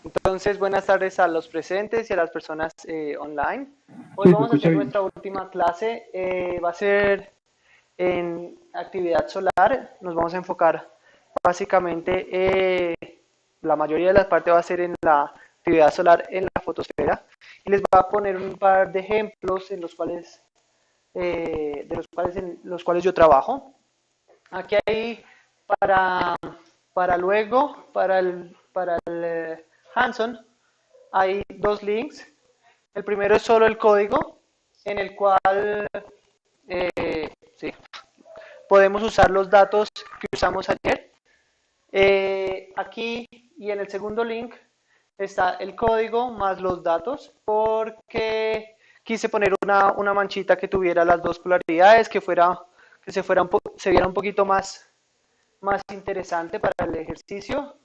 Entonces, buenas tardes a los presentes y a las personas online. Hoy Sí, se vamos a escucha hacer bien. nuestra última clase. Va a ser en actividad solar. Nos vamos a enfocar básicamente, la mayoría de la parte va a ser en la actividad solar en la fotosfera. Y les voy a poner un par de ejemplos en los cuales, en los cuales yo trabajo. Aquí hay para, para luego, para el Hanson, hay dos links. El primero es solo el código, en el cual sí, podemos usar los datos que usamos ayer. Aquí y en el segundo link está el código más los datos, porque quise poner una manchita que tuviera las dos polaridades, se viera un poquito más interesante para el ejercicio,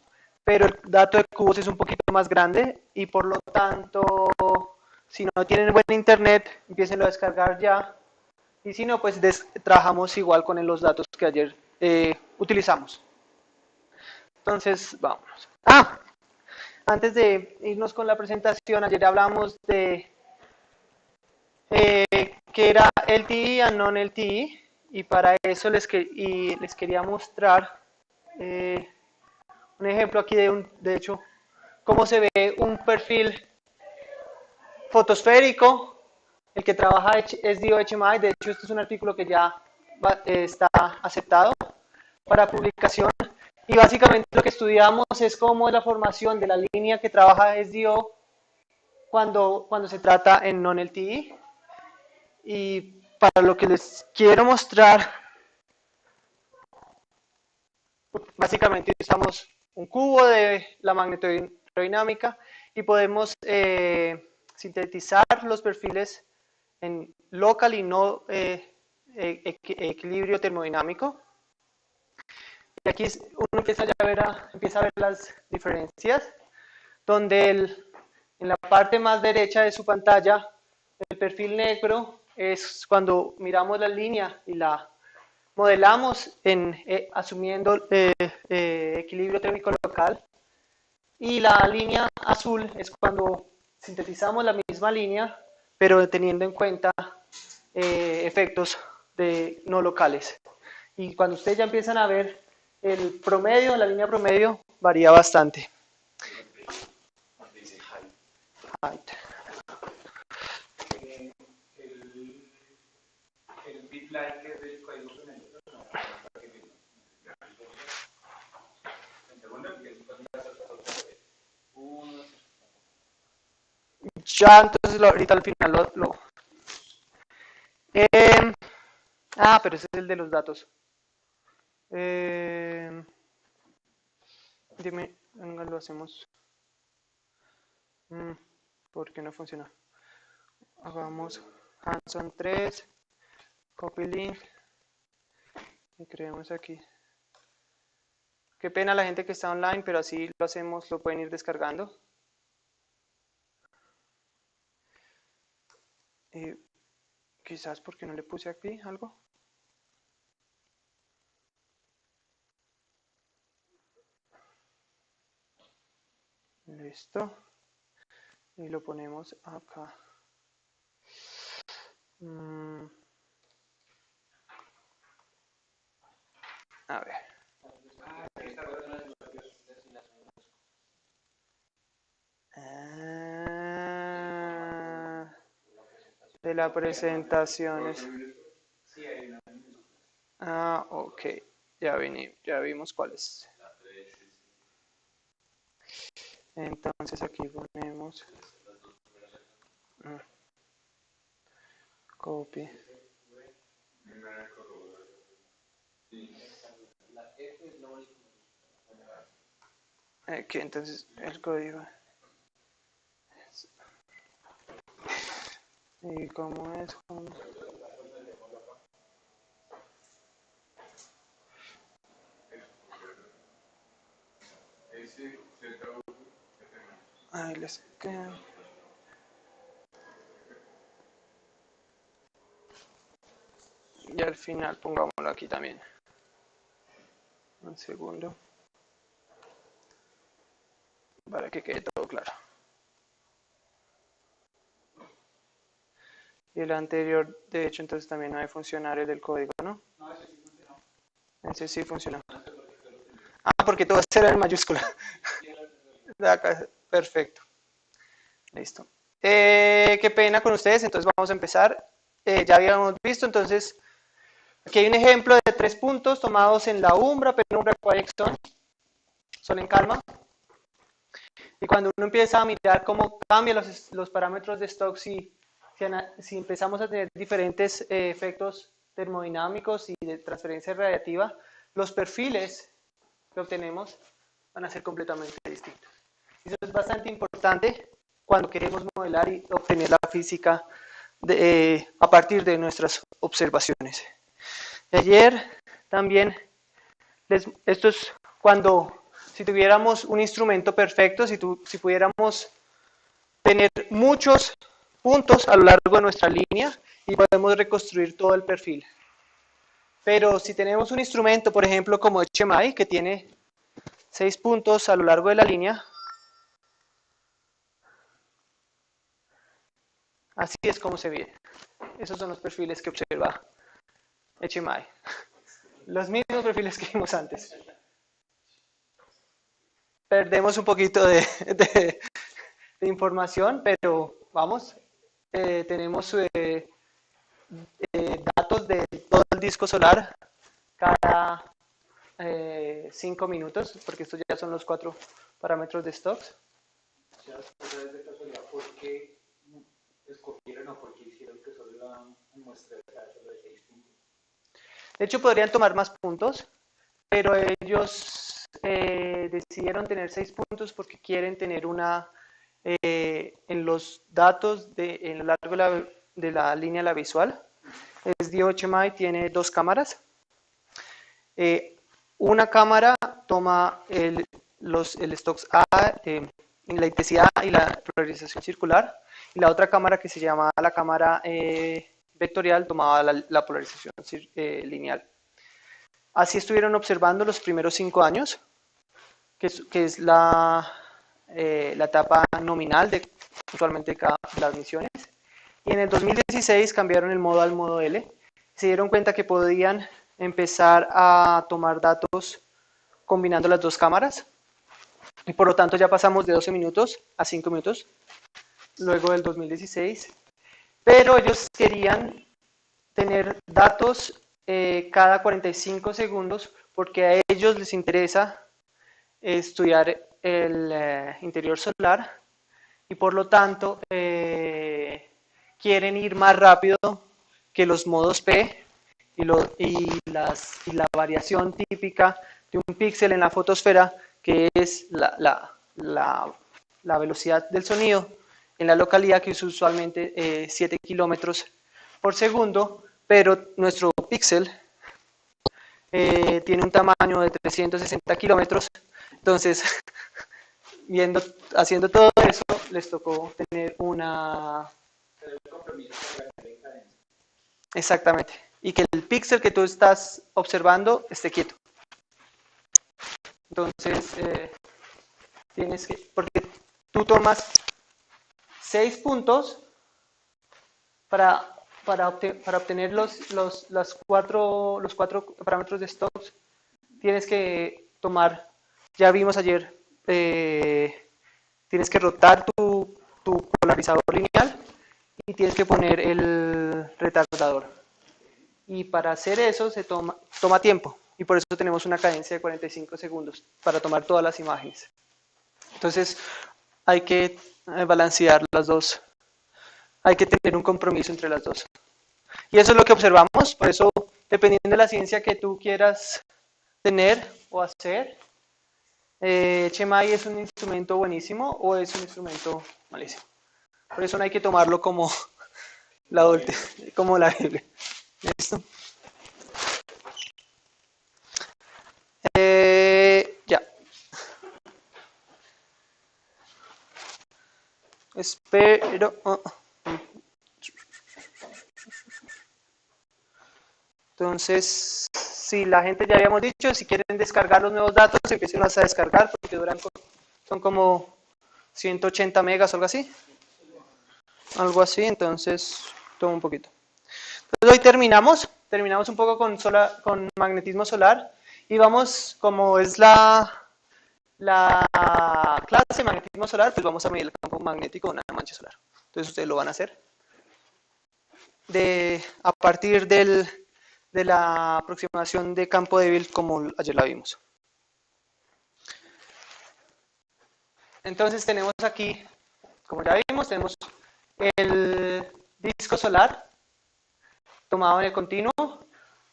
pero el dato de cubos es un poquito más grande y por lo tanto, si no tienen buen internet, empiecen a descargar ya, y si no, pues trabajamos igual con los datos que ayer utilizamos. Entonces, vamos. Antes de irnos con la presentación, ayer hablamos de que era LTE y non-LTE, y para eso les quería mostrar un ejemplo aquí de hecho, cómo se ve un perfil fotosférico, el que trabaja SDO-HMI. De hecho, este es un artículo que ya está aceptado para publicación. Y básicamente lo que estudiamos es cómo es la formación de la línea que trabaja SDO cuando se trata en non-LTE. Y para lo que les quiero mostrar, básicamente usamos un cubo de la magnetodinámica y podemos sintetizar los perfiles en local y no equilibrio termodinámico. Y aquí uno empieza a ver las diferencias, donde en la parte más derecha de su pantalla, el perfil negro es cuando miramos la línea y la modelamos asumiendo equilibrio térmico local, y la línea azul es cuando sintetizamos la misma línea, pero teniendo en cuenta efectos no locales. Y cuando ustedes ya empiezan a ver el promedio, la línea promedio varía bastante. Height. El bitline que es del código promedio, ya, entonces ahorita al final eh, pero ese es el de los datos. Dime, venga, lo hacemos. ¿Por qué no funciona? Hagamos Hanson 3, copy link y creemos aquí. Qué pena la gente que está online, pero así lo hacemos, lo pueden ir descargando. Quizás porque no le puse aquí algo. Listo. Y lo ponemos acá. A ver. De las presentaciones. Ok. Ya vimos cuál es. Entonces aquí ponemos copy. Aquí entonces el código. ¿Y cómo es? Ahí les queda. Y al final pongámoslo aquí también. Un segundo. para que quede todo claro. Y el anterior, de hecho, entonces también no debe funcionar el del código, ¿no? No, ese sí funcionó. Ese sí funcionó. Ah, porque todo será en mayúscula. Acá, perfecto. Listo. Qué pena con ustedes, entonces vamos a empezar. Ya habíamos visto, entonces, aquí hay un ejemplo de 3 puntos tomados en la umbra, penumbra, quiet zone, sol en calma. Y cuando uno empieza a mirar cómo cambian los parámetros de Stokes, si empezamos a tener diferentes efectos termodinámicos y de transferencia radiativa, los perfiles que obtenemos van a ser completamente distintos. Eso es bastante importante cuando queremos modelar y obtener la física a partir de nuestras observaciones. Ayer también, esto es cuando, si tuviéramos un instrumento perfecto, si pudiéramos tener muchos puntos a lo largo de nuestra línea y podemos reconstruir todo el perfil. Pero si tenemos un instrumento, por ejemplo, como HMI, que tiene 6 puntos a lo largo de la línea, así es como se ve. Esos son los perfiles que observa HMI. Los mismos perfiles que vimos antes. Perdemos un poquito de información, pero vamos, tenemos datos de todo el disco solar cada 5 minutos, porque estos ya son los 4 parámetros de Stokes. ¿De casualidad por qué escogieron o por qué hicieron que solo la muestra solo de 6 puntos? De hecho, podrían tomar más puntos, pero ellos decidieron tener 6 puntos porque quieren tener en los datos en lo largo de la línea la visual. SDO HMI tiene 2 cámaras. Una cámara toma el Stokes A, la intensidad y la polarización circular, y la otra cámara, que se llama la cámara vectorial, tomaba la polarización lineal. Así estuvieron observando los primeros 5 años, que es la etapa nominal de usualmente cada las misiones. Y en el 2016 cambiaron el modo al modo L. Se dieron cuenta que podían empezar a tomar datos combinando las 2 cámaras. Y por lo tanto ya pasamos de 12 minutos a 5 minutos, luego del 2016. Pero ellos querían tener datos cada 45 segundos porque a ellos les interesa estudiar el interior solar y por lo tanto quieren ir más rápido que los modos P y la variación típica de un píxel en la fotosfera, que es la velocidad del sonido en la localidad, que es usualmente 7 kilómetros por segundo, pero nuestro píxel tiene un tamaño de 360 kilómetros, entonces haciendo todo eso les tocó tener una... Exactamente, y que el píxel que tú estás observando esté quieto. Entonces tienes que, porque tú tomas 6 puntos para obtener los cuatro parámetros de Stokes. Tienes que tomar, ya vimos ayer, tienes que rotar tu polarizador lineal y tienes que poner el retardador. Y para hacer eso toma tiempo, y por eso tenemos una cadencia de 45 segundos para tomar todas las imágenes. Entonces hay que balancear las dos, hay que tener un compromiso entre las dos. Y eso es lo que observamos, por eso, dependiendo de la ciencia que tú quieras tener o hacer, HMI es un instrumento buenísimo o es un instrumento malísimo. Por eso no hay que tomarlo como la Biblia. ¿Listo? Ya. Espero... Entonces, si la gente ya habíamos dicho, si quieren descargar los nuevos datos, empiecen a descargar porque son como 180 megas o algo así. Algo así, entonces toma un poquito. Entonces hoy terminamos un poco con magnetismo solar y vamos, como es la clase de magnetismo solar, pues vamos a medir el campo magnético de una mancha solar. Entonces ustedes lo van a hacer a partir de la aproximación de campo débil como ayer la vimos. Entonces tenemos aquí, como ya vimos, tenemos el disco solar tomado en el continuo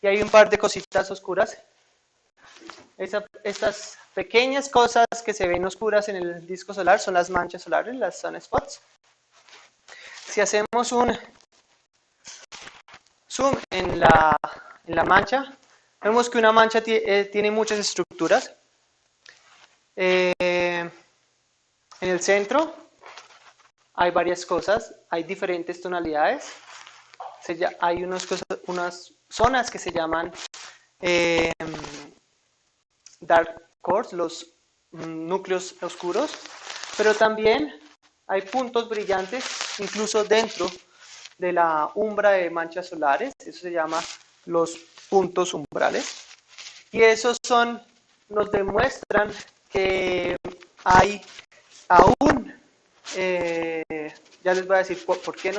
y hay un par de cositas oscuras. Estas pequeñas cosas que se ven oscuras en el disco solar son las manchas solares, las sunspots. Si hacemos un zoom en la mancha, vemos que una mancha tiene muchas estructuras. En el centro hay varias cosas, hay diferentes tonalidades. Hay unas zonas que se llaman dark cores, los núcleos oscuros, pero también hay puntos brillantes incluso dentro de la umbra de manchas solares, eso se llama los puntos umbrales, y esos nos demuestran que hay aún, ya les voy a decir por qué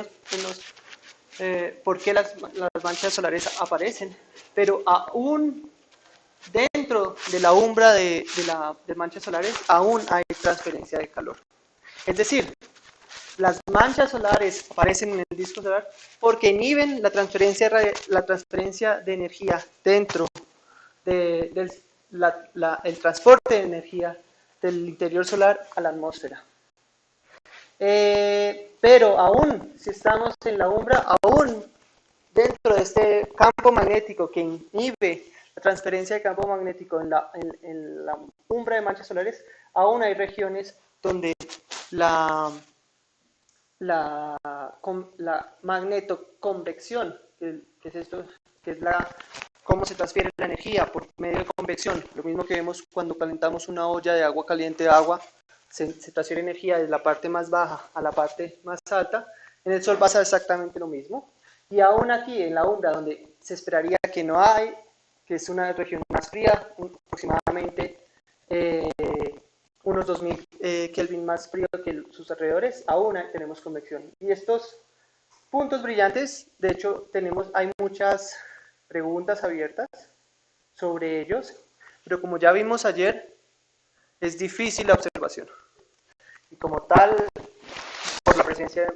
las manchas solares aparecen, pero aún dentro de la umbra de manchas solares aún hay transferencia de calor. Es decir, las manchas solares aparecen en el disco solar porque inhiben la transferencia de energía dentro del transporte de energía del interior solar a la atmósfera. Pero aún, si estamos en la umbra, aún dentro de este campo magnético que inhibe la transferencia de campo magnético en la umbra de manchas solares, aún hay regiones donde la magnetoconvección, que es esto, que es cómo se transfiere la energía por medio de convección, lo mismo que vemos cuando calentamos una olla de agua caliente se transfiere energía desde la parte más baja a la parte más alta. En el Sol pasa exactamente lo mismo. Y aún aquí, en la umbra, donde se esperaría que no hay, que es una región más fría, aproximadamente unos 2000 Kelvin más frío que sus alrededores, aún tenemos convección. Y estos puntos brillantes, de hecho, hay muchas preguntas abiertas sobre ellos, pero como ya vimos ayer, es difícil la observación. Y como tal, por la presencia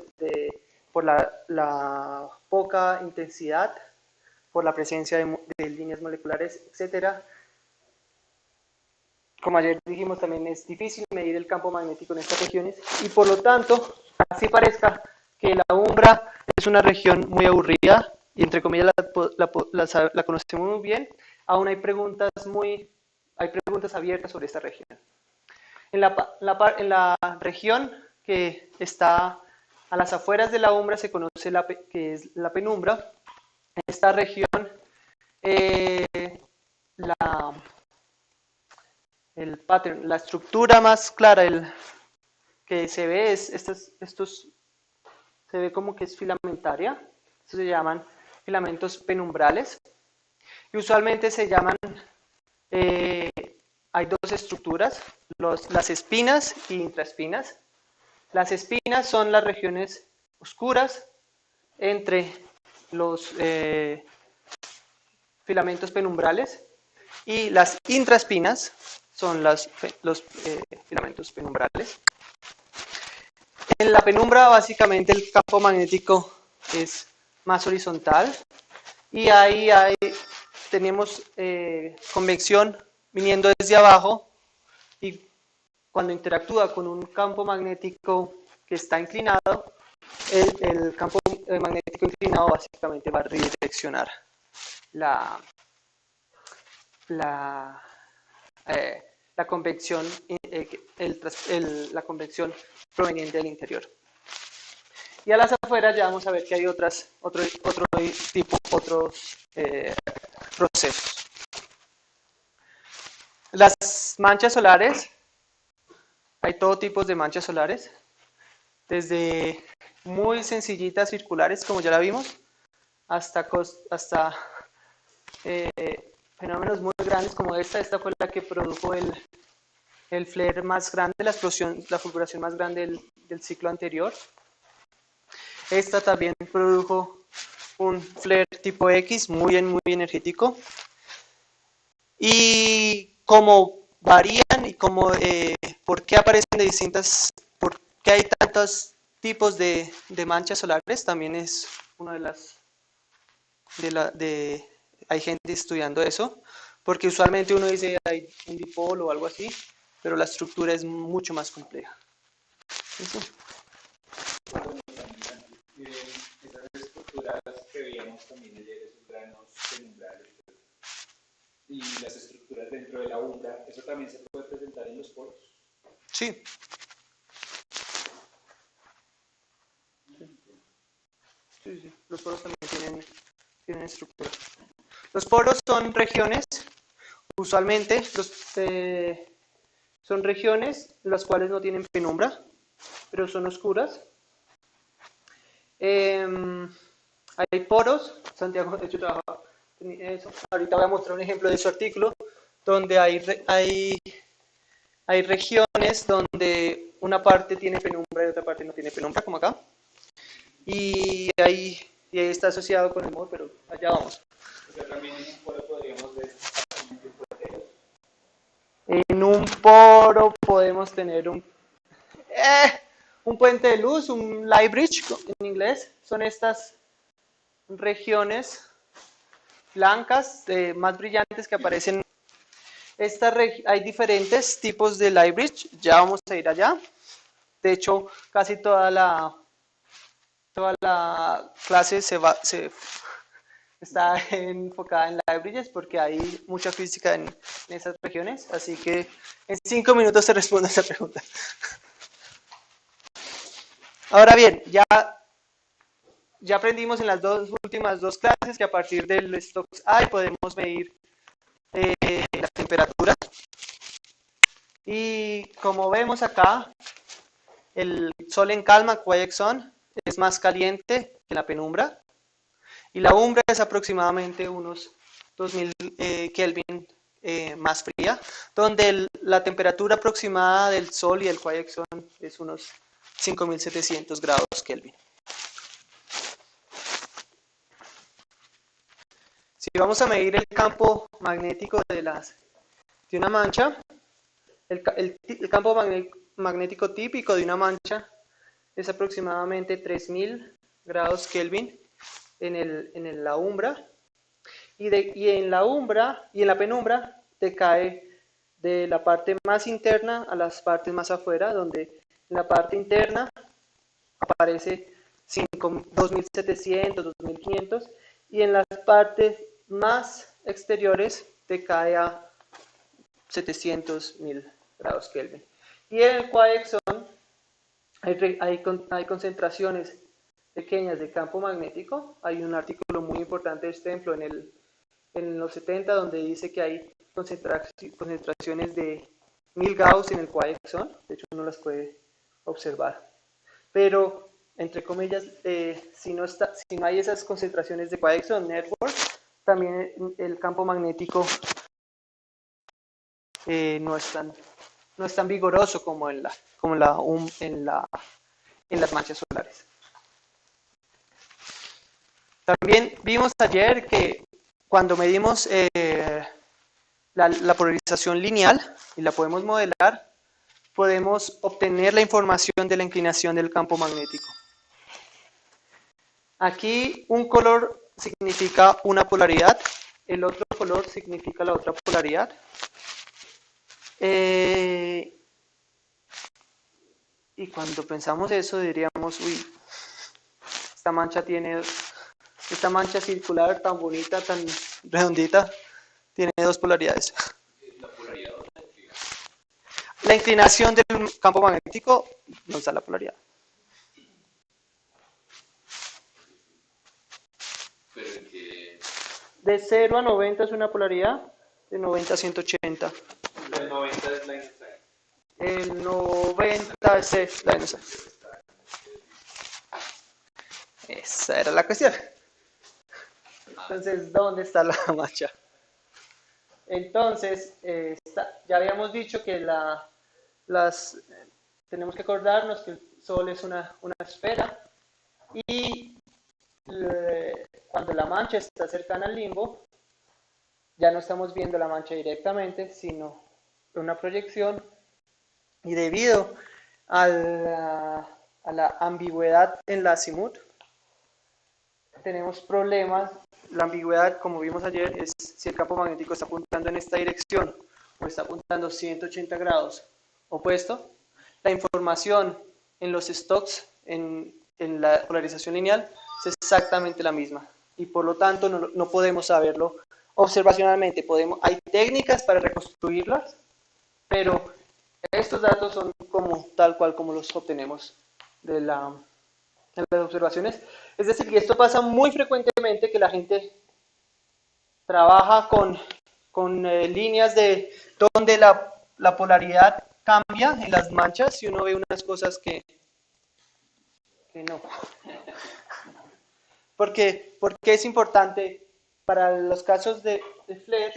por la poca intensidad, por la presencia de líneas moleculares, etc. Como ayer dijimos, también es difícil medir el campo magnético en estas regiones y por lo tanto, así parezca que la umbra es una región muy aburrida y entre comillas la conocemos muy bien, aún hay preguntas abiertas sobre esta región. En la región que está a las afueras de la umbra se conoce que es la penumbra. En esta región el pattern, la estructura más clara que se ve se ve como que es filamentaria. Estos se llaman filamentos penumbrales y usualmente se llaman hay dos estructuras, las espinas y intraespinas. Las espinas son las regiones oscuras entre los filamentos penumbrales y las intraespinas son los filamentos penumbrales. En la penumbra básicamente el campo magnético es más horizontal y ahí tenemos convección viniendo desde abajo y cuando interactúa con un campo magnético que está inclinado, el campo magnético inclinado básicamente va a redireccionar la convección, la convección proveniente del interior. Y a las afueras ya vamos a ver que hay otros procesos. Las manchas solares Hay todo tipo de manchas solares, desde muy sencillitas circulares, como ya la vimos, hasta fenómenos muy grandes como esta. Esta fue la que produjo el flare más grande, la explosión, la fulguración más grande del ciclo anterior. Esta también produjo un flare tipo X muy energético. Y como varían y como, por qué aparecen de distintas, por qué hay tantos tipos de manchas solares, también es una de las, hay gente estudiando eso, porque usualmente uno dice hay un dipolo o algo así, pero la estructura es mucho más compleja. ¿Sí? Esas estructuras que veíamos también ayer, esos granos penumbrales y las estructuras dentro de la umbra, ¿eso también se puede presentar en los poros? Sí. Sí. Los poros también tienen estructura. Los poros son regiones, usualmente son regiones las cuales no tienen penumbra, pero son oscuras. Hay poros, Santiago de hecho trabaja en eso. Ahorita voy a mostrar un ejemplo de su artículo, donde hay regiones donde una parte tiene penumbra y otra parte no tiene penumbra, como acá. Y ahí está asociado con el humor, pero allá vamos. O sea, también en un poro podríamos ver exactamente un puente. En un poro podemos tener un puente de luz, un light bridge en inglés. Son estas regiones blancas, más brillantes que aparecen. Hay diferentes tipos de light bridge, ya vamos a ir allá. De hecho, casi toda la clase está enfocada en light bridges porque hay mucha física en esas regiones. Así que en 5 minutos se responde esa pregunta. Ahora bien, ya aprendimos en las últimas dos clases que a partir del Stokes I podemos medir la temperatura. Y como vemos acá, el sol en calma, quiet zone, es más caliente que la penumbra. Y la umbra es aproximadamente unos 2000 Kelvin más fría, donde la temperatura aproximada del sol y el quiet zone es unos 5700 grados Kelvin. Si vamos a medir el campo magnético de una mancha, el campo magnético típico de una mancha es aproximadamente 3000 grados Kelvin en la umbra, y en la umbra y en la penumbra decae de la parte más interna a las partes más afuera, donde en la parte interna aparece 2700, 2500, y en las partes más exteriores decae a 700.000 grados Kelvin. Y en el quiet zone hay concentraciones pequeñas de campo magnético. Hay un artículo muy importante de Stenflo en los 70 donde dice que hay concentraciones de 1000 Gauss en el quiet zone. De hecho, uno las puede observar. Pero, entre comillas, si no hay esas concentraciones de quiet zone network, también el campo magnético no es tan vigoroso como en las manchas solares. También vimos ayer que cuando medimos la polarización lineal y la podemos modelar, podemos obtener la información de la inclinación del campo magnético. Aquí un color significa una polaridad, el otro color significa la otra polaridad. Y cuando pensamos eso diríamos, uy, esta mancha circular tan bonita, tan redondita, tiene dos polaridades. La polaridad o la inclinación. La inclinación del campo magnético nos da la polaridad. Pero en que De 0 a 90 es una polaridad, de 90 a 180. el 90 es la inestable. El 90 es la NSA. Esa era la cuestión. Entonces, ¿dónde está la mancha? Entonces, ya habíamos dicho que tenemos que acordarnos que el Sol es una esfera y cuando la mancha está cercana al limbo, ya no estamos viendo la mancha directamente, sino una proyección, y debido a la ambigüedad en la azimut, tenemos problemas. La ambigüedad, como vimos ayer, es si el campo magnético está apuntando en esta dirección o está apuntando 180 grados opuesto. La información en los stocks, en la polarización lineal, es exactamente la misma y por lo tanto no podemos saberlo observacionalmente. Hay técnicas para reconstruirlas, pero estos datos son tal cual como los obtenemos de las observaciones. Es decir, que esto pasa muy frecuentemente, que la gente trabaja con líneas de donde la polaridad cambia en las manchas y uno ve unas cosas que no. Porque es importante para los casos de flares,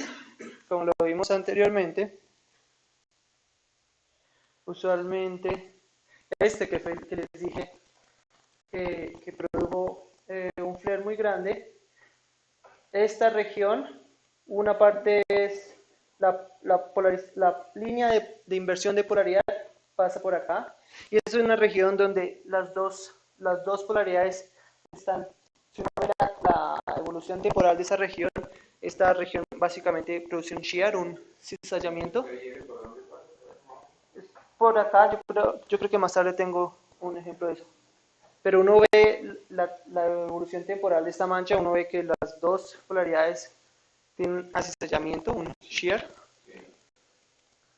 como lo vimos anteriormente, usualmente que fue el que les dije que produjo un flare muy grande. Esta región, una parte es la línea de inversión de polaridad, pasa por acá, y es una región donde las dos polaridades están. Si uno ve la evolución temporal de esa región, esta región básicamente produce un shear, un cizallamiento. Por acá, yo creo que más tarde tengo un ejemplo de eso. Pero uno ve la evolución temporal de esta mancha, uno ve que las dos polaridades tienen un acicallamiento, un shear,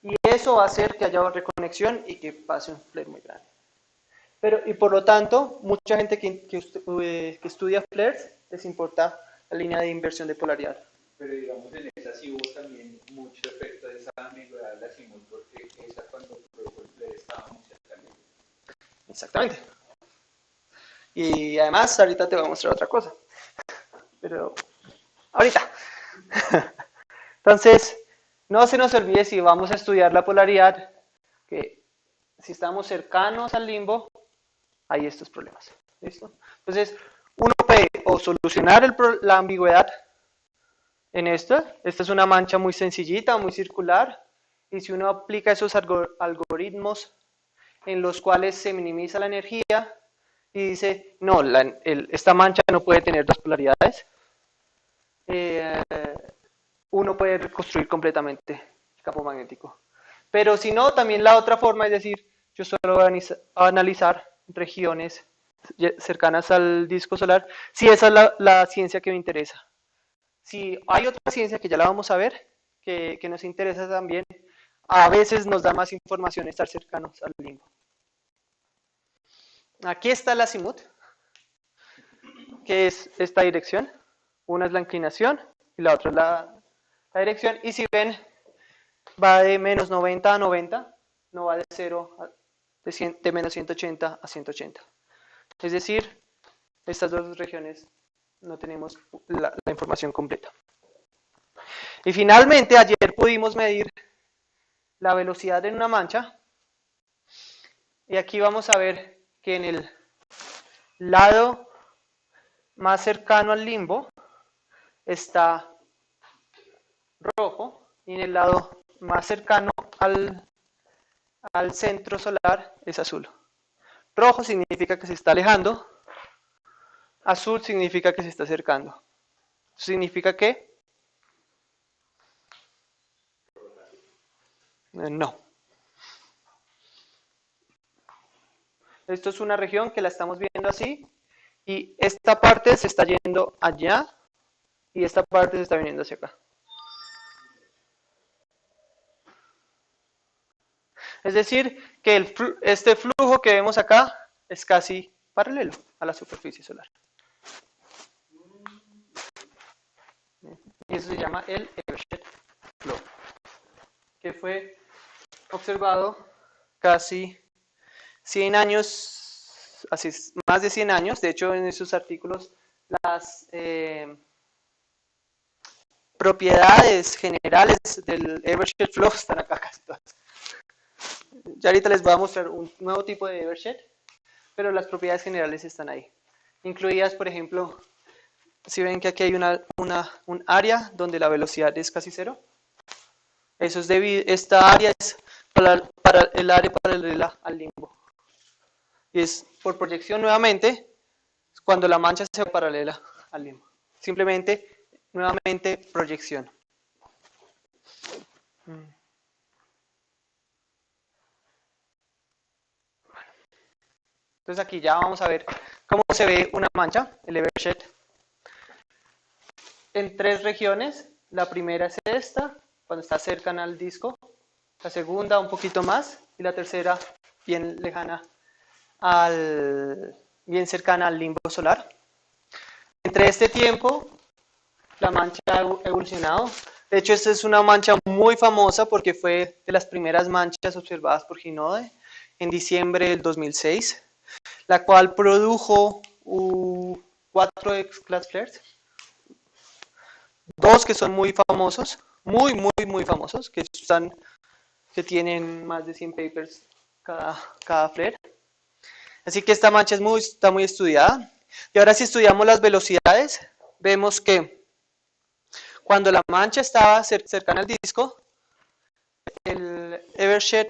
y eso va a hacer que haya reconexión y que pase un flare muy grande. Y por lo tanto, mucha gente que estudia flares les importa la línea de inversión de polaridad. Pero digamos, en esa sí hubo también mucho efecto de esa ambigüedad de la simul, porque esa cuando produjo el flare estaba muy cerca. Exactamente. Y además, ahorita te voy a mostrar otra cosa. Pero, ahorita. Entonces, no se nos olvide, si vamos a estudiar la polaridad, que si estamos cercanos al limbo, hay estos problemas. ¿Listo? Entonces, uno puede o solucionar la ambigüedad en esta. Esta es una mancha muy sencillita, muy circular. Y si uno aplica esos algoritmos en los cuales se minimiza la energía y dice, no, esta mancha no puede tener dos polaridades, uno puede reconstruir completamente el campo magnético. Pero si no, también la otra forma es decir, yo solo voy a analizar regiones cercanas al disco solar, si esa es la ciencia que me interesa. Si hay otra ciencia que ya la vamos a ver, que nos interesa también, a veces nos da más información estar cercanos al limbo. Aquí está el azimut, que es esta dirección. Una es la inclinación y la otra es la dirección. Y si ven, va de menos 90 a 90, no va de 0 de menos 180 a 180. Es decir, estas dos regiones no tenemos la información completa. Y finalmente, ayer pudimos medir la velocidad en una mancha. Y aquí vamos a ver que en el lado más cercano al limbo está rojo y en el lado más cercano al centro solar es azul. Rojo significa que se está alejando, azul significa que se está acercando. ¿Significa qué? No. Esto es una región que la estamos viendo así y esta parte se está yendo allá y esta parte se está viniendo hacia acá. Es decir, que este flujo que vemos acá es casi paralelo a la superficie solar. Y eso se llama el Evershed Flow, que fue observado casi 100 años, así es, más de 100 años. De hecho, en esos artículos, las propiedades generales del Evershed Flow están acá casi todas. Ya ahorita les voy a mostrar un nuevo tipo de Evershed, pero las propiedades generales están ahí. Incluidas, por ejemplo, si ven que aquí hay un área donde la velocidad es casi cero. Eso es debido, esta área es para el área paralela al limbo. Y es por proyección nuevamente, cuando la mancha sea paralela al limbo. Simplemente, nuevamente, proyección. Entonces aquí ya vamos a ver cómo se ve una mancha, el Evershed, en 3 regiones. La primera es esta, cuando está cercana al disco. La segunda un poquito más. Y la tercera bien lejana bien cercana al limbo solar. Entre este tiempo, la mancha ha evolucionado. De hecho, esta es una mancha muy famosa porque fue de las primeras manchas observadas por Hinode en diciembre del 2006, la cual produjo 4 X-class flares, 2 que son muy famosos, muy famosos, que tienen más de 100 papers cada flare. Así que esta mancha está muy estudiada. Y ahora si estudiamos las velocidades, vemos que cuando la mancha estaba cercana al disco, el Evershed,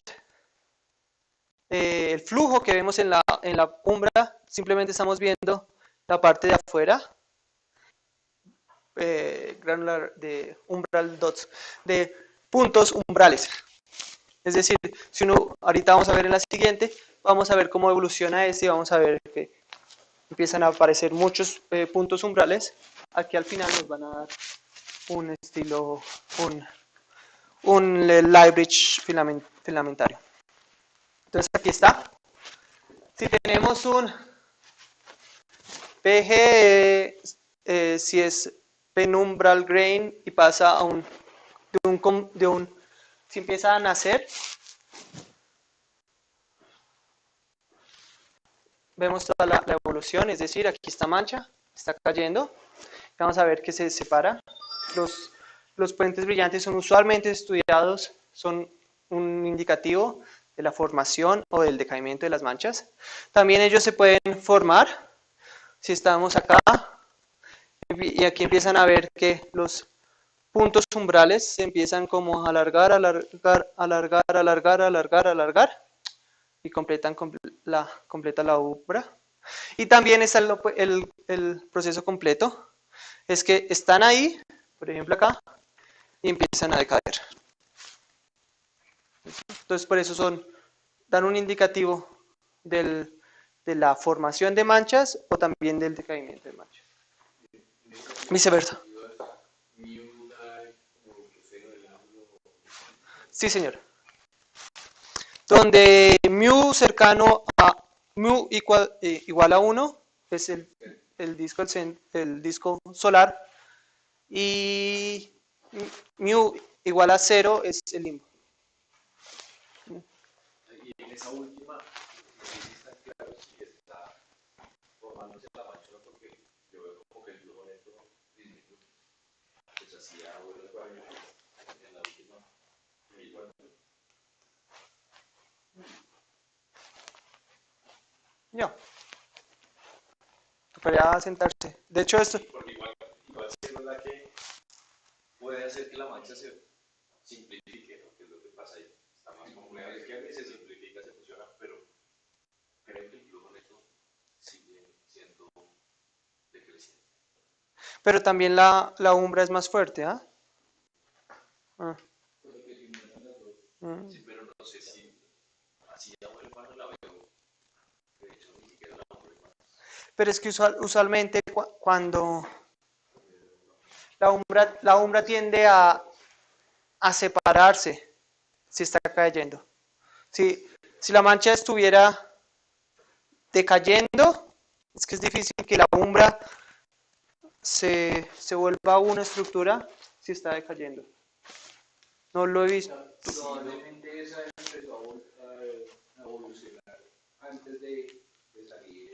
el flujo que vemos en la umbra, simplemente estamos viendo la parte de afuera, granular de umbral dots, de puntos umbrales. Es decir, si uno, ahorita vamos a ver en la siguiente, vamos a ver cómo evoluciona este y vamos a ver que empiezan a aparecer muchos puntos umbrales. Aquí al final nos van a dar un estilo, un live bridge filamentario. Entonces aquí está. Si tenemos un PG, si es penumbral grain y pasa a si empieza a nacer, vemos toda la evolución, es decir, aquí esta mancha está cayendo. Vamos a ver que se separa. Los puentes brillantes son usualmente estudiados, son un indicativo de la formación o del decaimiento de las manchas. También ellos se pueden formar, si estamos acá, y aquí empiezan a ver que los puntos umbrales se empiezan como a alargar, y completa la umbra. Y también está el proceso completo, es que están ahí, por ejemplo acá, y empiezan a decaer. Entonces por eso dan un indicativo de la formación de manchas o también del decaimiento de manchas. Viceversa. Sí, señor. Donde mu cercano a mu igual a 1 es el disco solar y mu igual a 0 es el limbo. Y en esa última, está claro si está formándose la mancha, porque yo veo como que el flujo neto disminuye. Pues hacía buenos baños en la última. Ya. Para sentarse. De hecho, esto. Porque igual sí es verdad que puede hacer que la mancha se simplifique, ¿no? Que es lo que pasa ahí. Está más compleja a la izquierda y se simplifica, se fusiona, pero creo que el flujo neto sigue siendo decreciente. Pero también la umbra es más fuerte, ¿ah? Sí, pero no sé si así a buena mano la veo. De hecho, ni siquiera la veo. Pero es que usualmente cuando la umbra tiende a separarse si está cayendo. Si la mancha estuviera decayendo, es que es difícil que la umbra se vuelva una estructura si está decayendo. No lo he visto. Probablemente esa empezó a voltar. evolucionar antes de salir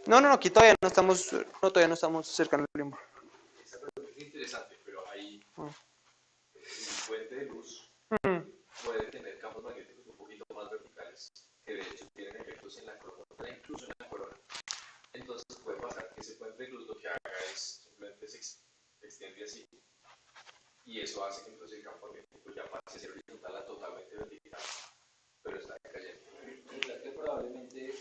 No, aquí todavía no estamos cercanos al limbo. Esa pregunta es interesante, pero hay un puente de luz puede tener campos magnéticos un poquito más verticales, que de hecho tienen efectos en la corona, incluso en la corona. Entonces puede pasar que ese puente de luz lo que haga es simplemente se extiende así, y eso hace que entonces el campo magnético ya pase a ser horizontal a totalmente vertical, pero está cayendo. O sea que probablemente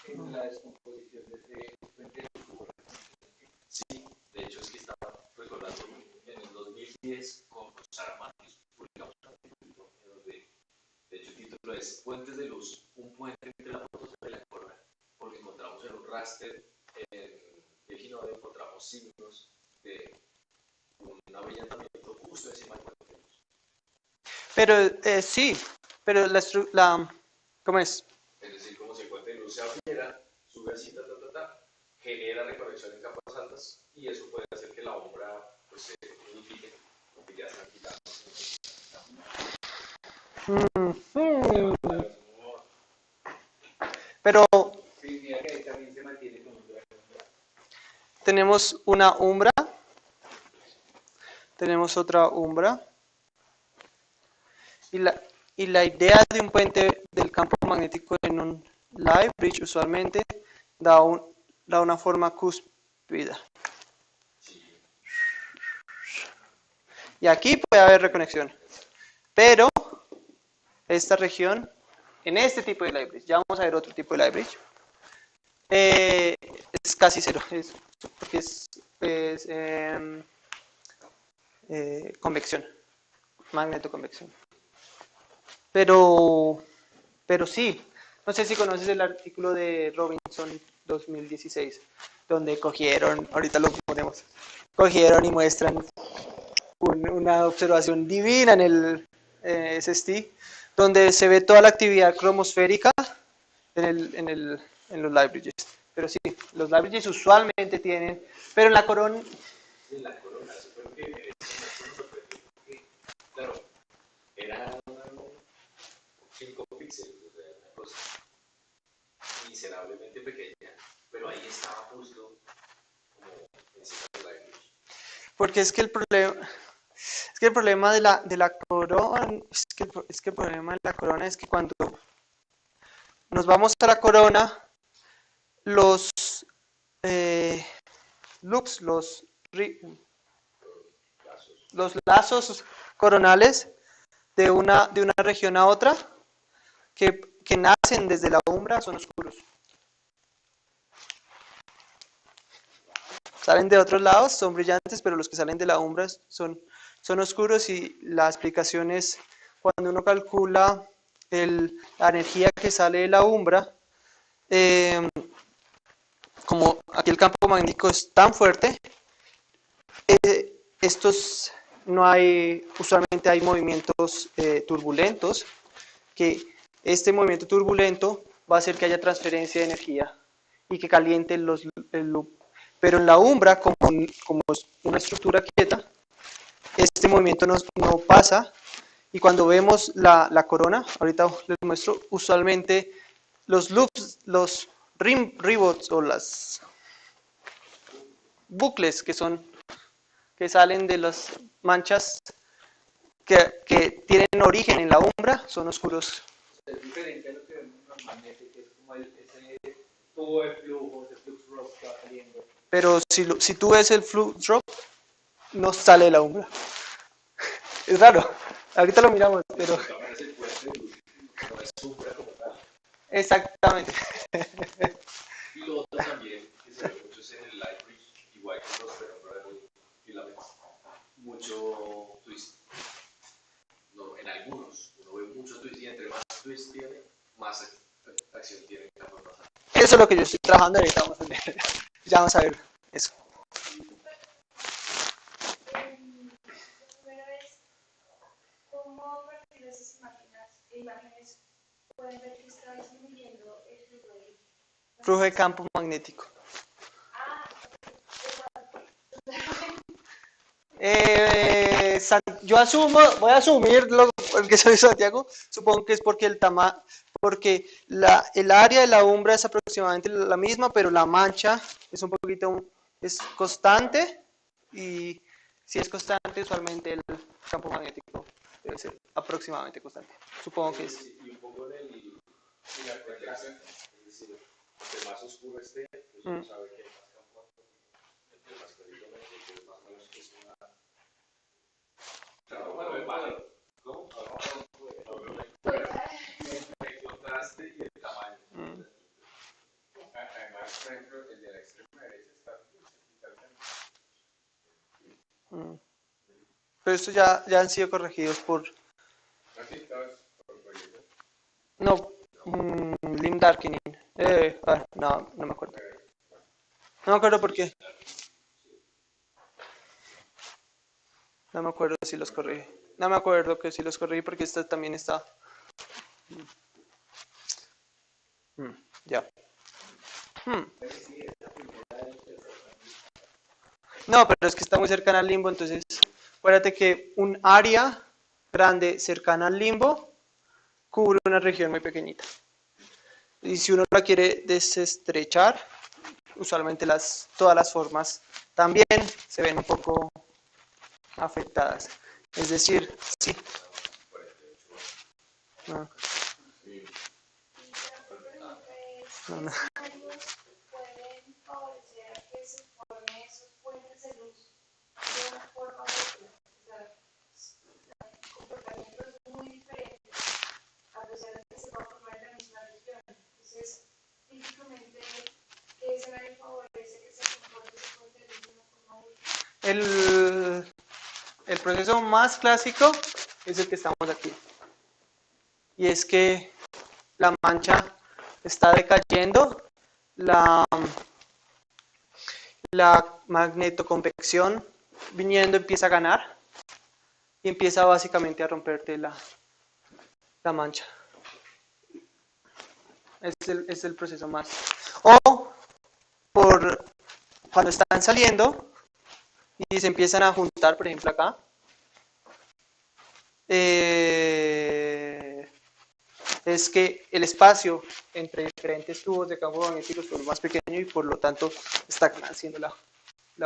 en la descomposición de ese puente de luz. Sí, de hecho es que estaba recordando en el 2010 con Sara Matthews publicamos un artículo en donde, de hecho el título es Puentes de luz, un puente entre la fotosfera y la corona, porque encontramos en un raster en Equinode encontramos signos de un abrillantamiento justo encima del puente de luz. Pero sí, pero ¿cómo es? Es decir, como si el puente de luz se abriera, sube así, genera reconexión en capas altas y eso puede hacer que la sombra pues, se unifique, porque ya están quitando. Pero Significa que ahí también se mantiene como un gran. tenemos una umbra, tenemos otra umbra, y la idea de un puente del campo magnético en un live bridge usualmente da una forma cúspida. Y aquí puede haber reconexión, pero esta región, en este tipo de live bridge, ya vamos a ver otro tipo de live bridge, es casi cero, porque es convección, magnetoconvección. Pero sí, no sé si conoces el artículo de Robinson 2016, donde ahorita lo ponemos, cogieron y muestran una observación divina en el SST, donde se ve toda la actividad cromosférica en los live bridges. Pero sí, los live bridges usualmente tienen, pero en la corona... En la corona, eso fue lo que claro, era 5 píxeles, o sea, una cosa miserablemente pequeña, pero ahí estaba justo como encima de la luz. Porque es que el problema de la corona, es que el problema de la corona es que cuando nos vamos a la corona, los loops, los lazos coronales de una región a otra que nacen desde la umbra son oscuros. Salen de otros lados, son brillantes, pero los que salen de la umbra son oscuros, y la explicación es cuando uno calcula la energía que sale de la umbra, como aquí el campo magnético es tan fuerte, usualmente hay movimientos turbulentos, que este movimiento turbulento va a hacer que haya transferencia de energía y que caliente el loop. Pero en la umbra, como es una estructura quieta, este movimiento no pasa, y cuando vemos la corona, ahorita les muestro, usualmente los loops, los ribots o las bucles que salen de las manchas que tienen origen en la umbra son oscuros. Es diferente a lo que vemos normalmente, que es como ese tubo de flujo, ese flux rock que va saliendo. Pero si tú ves el flux drop, no sale de la umbra. Es raro. Ahorita lo miramos, pero... Aparece el puente de luz, no es sombra como tal. Exactamente. Y lo otro también, que se ve mucho es en el light bridge, igual que los filaments, mucho twist. No, en algunos, uno ve mucho twist, y entre más twist tiene, más acción tiene en la forma. Eso es lo que yo estoy trabajando ahorita. Ya vamos a ver eso. ¿Cómo a partir de esas imágenes pueden ver que está disminuyendo el Flujo de campo magnético. Yo voy a asumir porque soy de Santiago, supongo que es porque el área de la umbra es aproximadamente la misma, pero la mancha es un poquito, es constante, y si es constante, usualmente el campo magnético debe ser aproximadamente constante. Supongo que es. Y un poco en el contraste, es decir, entre más oscuro esté, pues uno sabe que hay más campo, entre más clarito me pues más o menos es una... Claro, bueno, el valor, ¿cómo? El contraste y el tamaño. Además, por ejemplo, el de la extrema derecha está Pero estos ya han sido corregidos por... No, Lim Darkening. No me acuerdo. No me acuerdo por qué. No me acuerdo si los corregí. No me acuerdo que si los corregí porque esta también está... Ya. No, pero es que está muy cercana al limbo, entonces acuérdate que un área grande cercana al limbo cubre una región muy pequeñita. Y si uno la quiere desestrechar, usualmente todas las formas también se ven un poco afectadas. Es decir, sí. No. No. Pueden favorecer a que se formen esos puentes de luz de una forma u otra. O sea, el comportamiento es muy diferente, a pesar de que se va a formar en la misma región. Entonces, típicamente, ¿qué escenario favorece que se comporte ese puente de luz de una forma u otra? El proceso más clásico es el que estamos aquí. Y es que la mancha está decayendo, la magnetoconvección viniendo empieza a ganar y empieza básicamente a romperte la mancha. Es el proceso más. O cuando están saliendo y se empiezan a juntar, por ejemplo acá, es que el espacio entre diferentes tubos de campo magnético es más pequeño y por lo tanto está haciendo la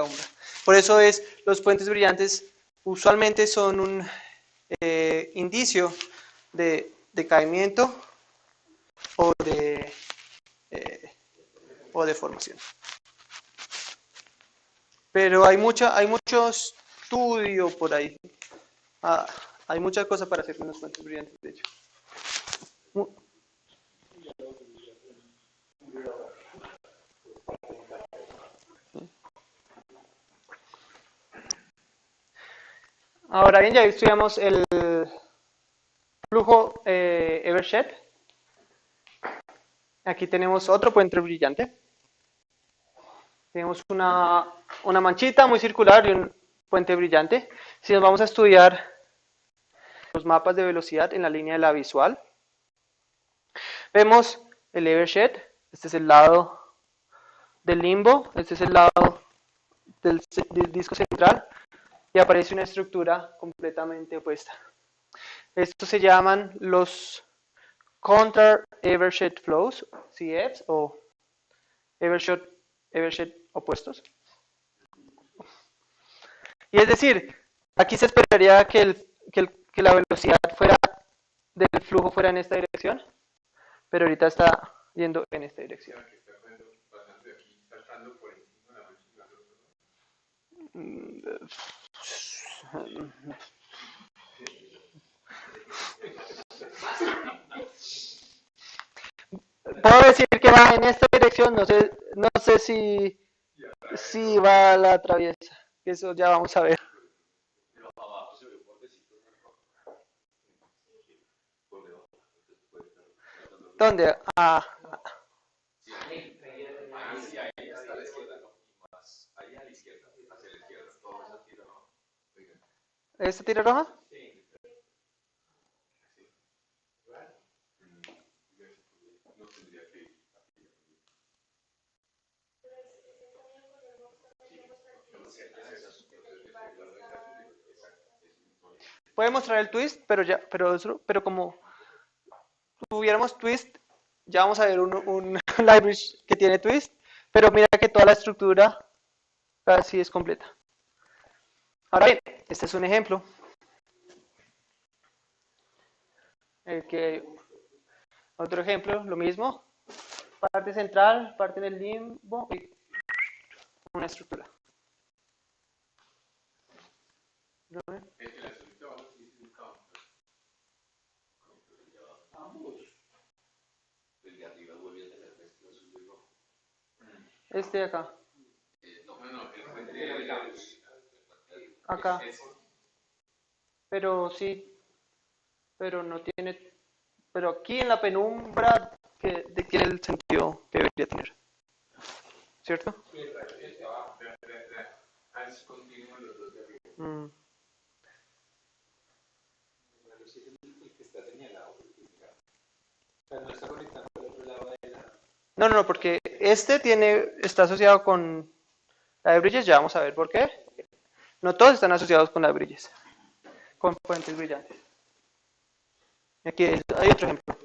umbra. Por eso los puentes brillantes usualmente son un indicio de decaimiento o de formación. Pero hay mucho estudio por ahí. Hay muchas cosas para hacer con los puentes brillantes, de hecho. Ahora bien, ya estudiamos el flujo Evershed. Aquí tenemos otro puente brillante. Tenemos una manchita muy circular y un puente brillante. Si nos vamos a estudiar los mapas de velocidad en la línea de la visual, vemos el Evershed. Este es el lado del limbo, este es el lado del disco central, y aparece una estructura completamente opuesta. Estos se llaman los Counter Evershed Flows, CFs, o Evershed opuestos. Y es decir, aquí se esperaría que la velocidad del flujo fuera en esta dirección, pero ahorita está yendo en esta dirección. Puedo decir que va en esta dirección, no sé si va a la traviesa. Eso ya vamos a ver. ¿Dónde? Ahí hasta la izquierda, ¿no? Más ahí a la izquierda, hacia la izquierda, todo esa tira, ¿no? ¿Esta tira roja? Sí. No tendría que ir. puede mostrar el twist, pero como tuviéramos twist, ya vamos a ver un library que tiene twist, pero mira que toda la estructura casi es completa. Ahora bien, este es un ejemplo. Otro ejemplo, lo mismo. Parte central, parte del limbo y una estructura. ¿Lo ven? El de arriba vuelve a tener mezcla azul y rojo. Este de acá. Acá. Pero sí, pero no tiene, pero aquí en la penumbra de que el sentido que debería tener. ¿Cierto? Es continuo los dos de arriba. Mm. Pero sí es el que está señalado. O sea, no está conectando al otro lado de la... No, porque este está asociado con la de Bridges, ya vamos a ver por qué. No todos están asociados con la de Bridges, con puentes brillantes. Aquí hay otro ejemplo.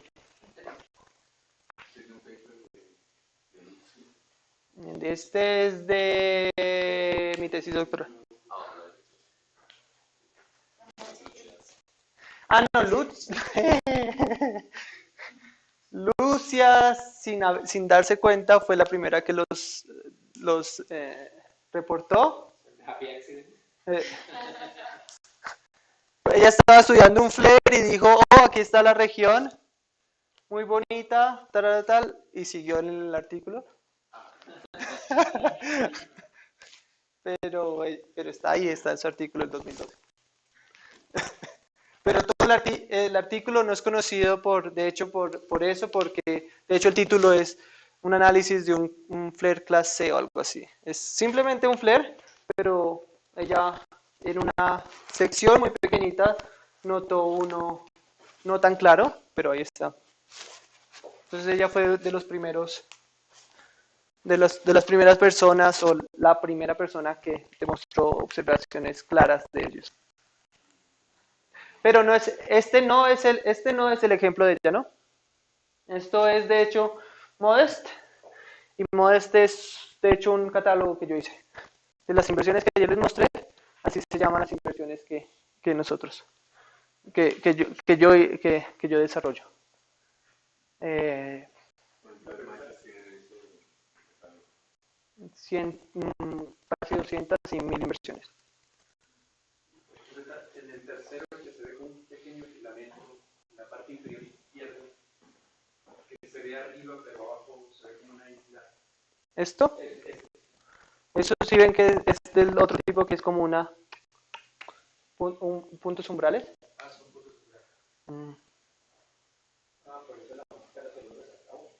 Este es de mi tesis doctoral. Ah, no, Lucia, sin darse cuenta, fue la primera que los reportó. Happy accident. Ella estaba estudiando un flare y dijo, oh, aquí está la región, muy bonita, tal, y siguió en el artículo. pero está ahí, está en su artículo del 2012. Pero todo el artículo no es conocido de hecho, por eso, porque de hecho el título es un análisis de un flare class C o algo así. Es simplemente un flare, pero ella en una sección muy pequeñita notó uno no tan claro, pero ahí está. Entonces ella fue de los primeros, de las primeras personas o la primera persona que demostró observaciones claras de ellos. Pero este no es el ejemplo de ella, ¿no? Esto es de hecho Modest, y Modest es de hecho un catálogo que yo hice. De las inversiones que yo les mostré, así se llaman las inversiones que nosotros, que yo desarrollo. Casi 200 y 1000 inversiones. En el tercero que se ve un pequeño filamento en la parte inferior izquierda, que se ve arriba pero abajo se ve como una isla. ¿Esto? Eso sí ven que es del otro tipo que es como puntos umbrales. Son puntos umbrales. Mm. Por eso la máscara se lo desacabó.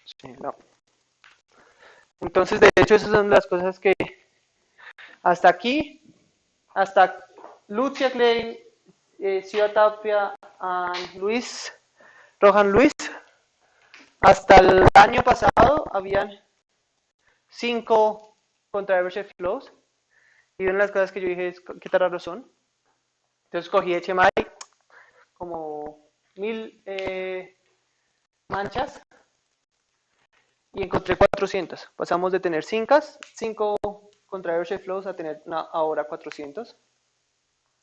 Sí, no. Entonces, de hecho, esas son las cosas que hasta aquí, hasta Lucia Klein, Sia Tapia, Rohan Luis, hasta el año pasado habían 5 controversial flows, y una de las cosas que yo dije es qué tan raros son. Entonces cogí HMI como 1000 manchas y encontré 400. Pasamos de tener 5 controversial flows a tener ahora 400.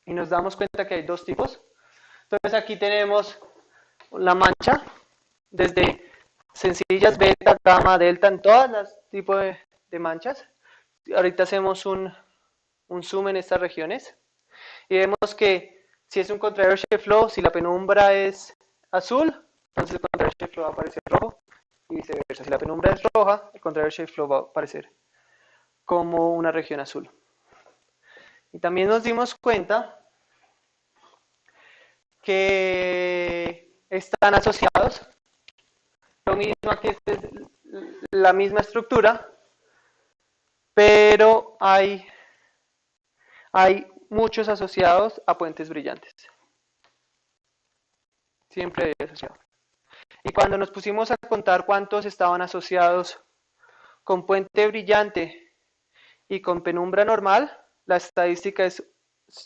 Y nos damos cuenta que hay dos tipos. Entonces aquí tenemos la mancha, desde sencillas, beta, gamma, delta, en todos los tipos de manchas. Ahorita hacemos un zoom en estas regiones y vemos que si es un controversial flow, si la penumbra es azul, entonces el controversial flow va a aparecer rojo y viceversa. Si la penumbra es roja, el controversial flow va a aparecer como una región azul. Y también nos dimos cuenta que están asociados, lo mismo que es la misma estructura, pero hay muchos asociados a puentes brillantes. Siempre hay asociados. Y cuando nos pusimos a contar cuántos estaban asociados con puente brillante y con penumbra normal, la estadística es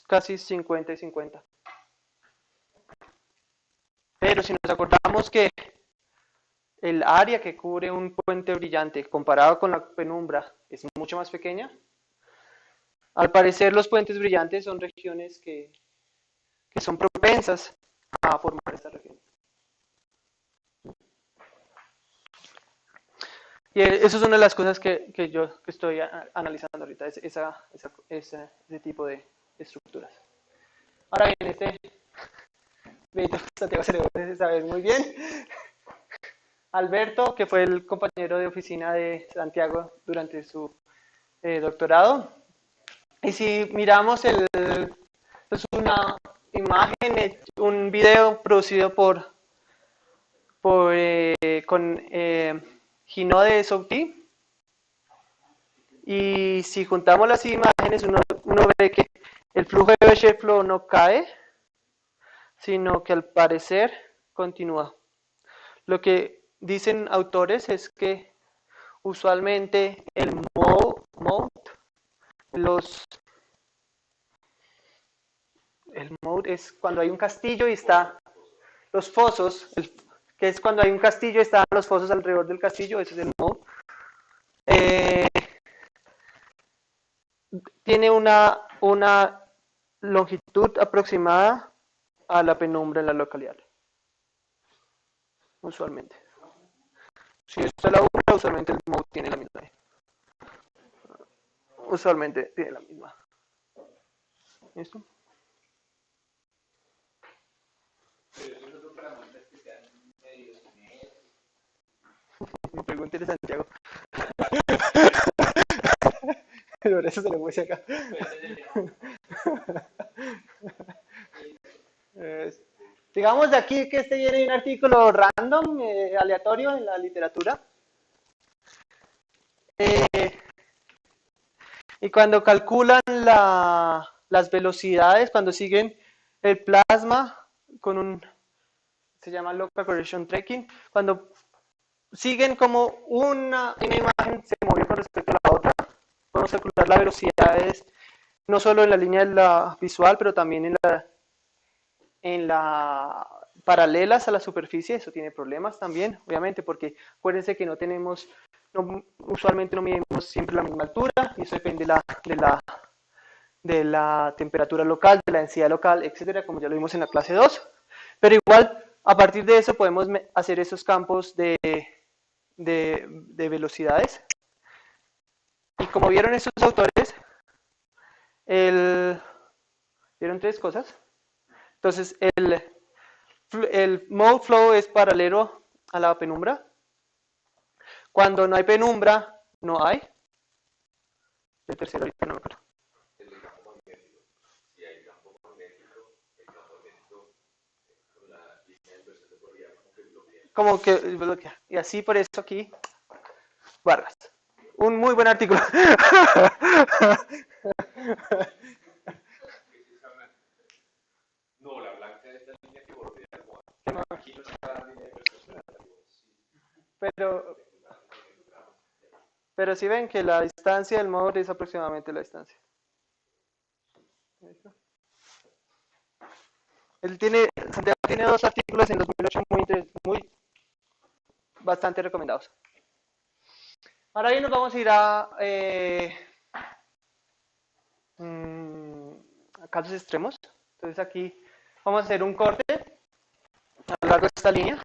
casi 50 y 50. Pero si nos acordamos que el área que cubre un puente brillante comparado con la penumbra es mucho más pequeña, al parecer los puentes brillantes son regiones que son propensas a formar estas regiones. Y eso es una de las cosas que yo estoy analizando ahorita, ese tipo de estructuras. Ahora bien, Santiago se le debe saber muy bien. Alberto, que fue el compañero de oficina de Santiago durante su doctorado. Y si miramos es una imagen, un video producido con Gino de Souti. Y si juntamos las imágenes, uno ve que el flujo de Becher flow no cae, sino que al parecer continúa. Lo que dicen autores es que usualmente el mode es cuando hay un castillo y está los fosos, que es cuando hay un castillo y están los fosos alrededor del castillo, ese es el mode. Tiene una longitud aproximada a la penumbra en la localidad. Usualmente. Si esta es la umbra, usualmente el mode tiene la misma. Usualmente tiene la misma. ¿Listo? Me pregunté a Santiago. Pero eso se lo puse acá. Digamos de aquí que este viene un artículo random, aleatorio en la literatura. Y cuando calculan las velocidades, cuando siguen el plasma con se llama local correlation tracking, cuando siguen como una imagen se movió con respecto a la otra, podemos calcular las velocidades no solo en la línea de la visual, pero también en la paralelas a la superficie. Eso tiene problemas también, obviamente, porque acuérdense que usualmente no medimos siempre la misma altura, y eso depende de la temperatura local, de la densidad local, etcétera, como ya lo vimos en la clase 2. Pero igual, a partir de eso podemos hacer esos campos de velocidades. Y como vieron esos autores, vieron tres cosas. Entonces, el mode flow es paralelo a la penumbra. Cuando no hay penumbra, no hay. El tercero, ahorita no me acuerdo. El campo magnético. Si hay campo magnético, el campo magnético con la línea de inversión de polaridad como que bloquea. Y así por eso aquí, Vargas. Un muy buen artículo. No, la blanca es la línea que bordea el modo. Aquí no está la línea de inversión. Pero si ven que la distancia del modo es aproximadamente la distancia. Santiago tiene dos artículos en 2008 bastante recomendados. Ahora bien nos vamos a ir a casos extremos. Entonces aquí vamos a hacer un corte a lo largo de esta línea.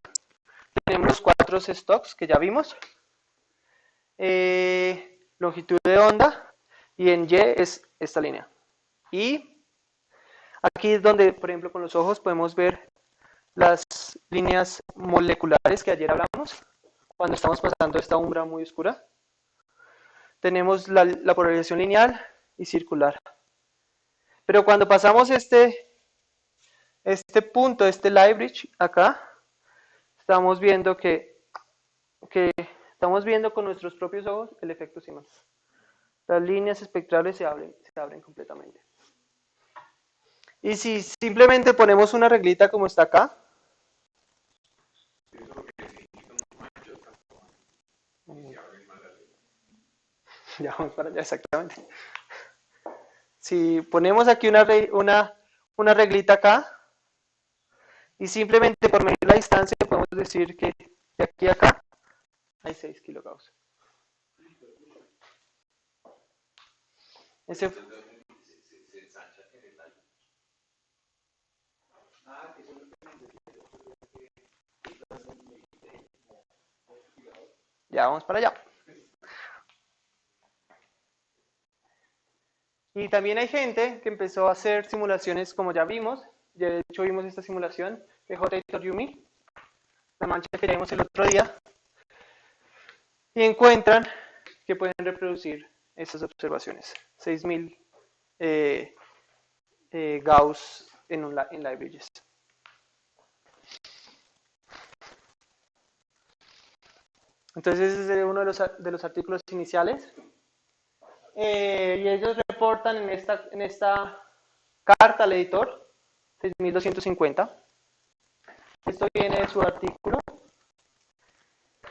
Tenemos los 4 stocks que ya vimos. Longitud de onda, y en Y es esta línea. Y aquí es donde, por ejemplo, con los ojos podemos ver las líneas moleculares que ayer hablamos, cuando estamos pasando esta umbra muy oscura. Tenemos la polarización lineal y circular. Pero cuando pasamos este punto, este line bridge acá, estamos viendo estamos viendo con nuestros propios ojos el efecto Simon. Las líneas espectrales se abren completamente. Y si simplemente ponemos una reglita como está acá, ya vamos para allá exactamente. Si ponemos aquí una reglita acá, y simplemente por medir la distancia podemos decir que de aquí a acá hay 6 kilogauss. Ese, Se ensancha en el aire. Ah, que son los que me decían. ya vamos para allá. Y también hay gente que empezó a hacer simulaciones, como ya vimos. De hecho, vimos esta simulación de J. Yumi, la mancha que vimos el otro día. Y encuentran que pueden reproducir estas observaciones. 6000 Gauss en Libraries. Entonces, ese es uno de los artículos iniciales. Y ellos reportan en esta carta al editor 6250. Esto viene de su artículo,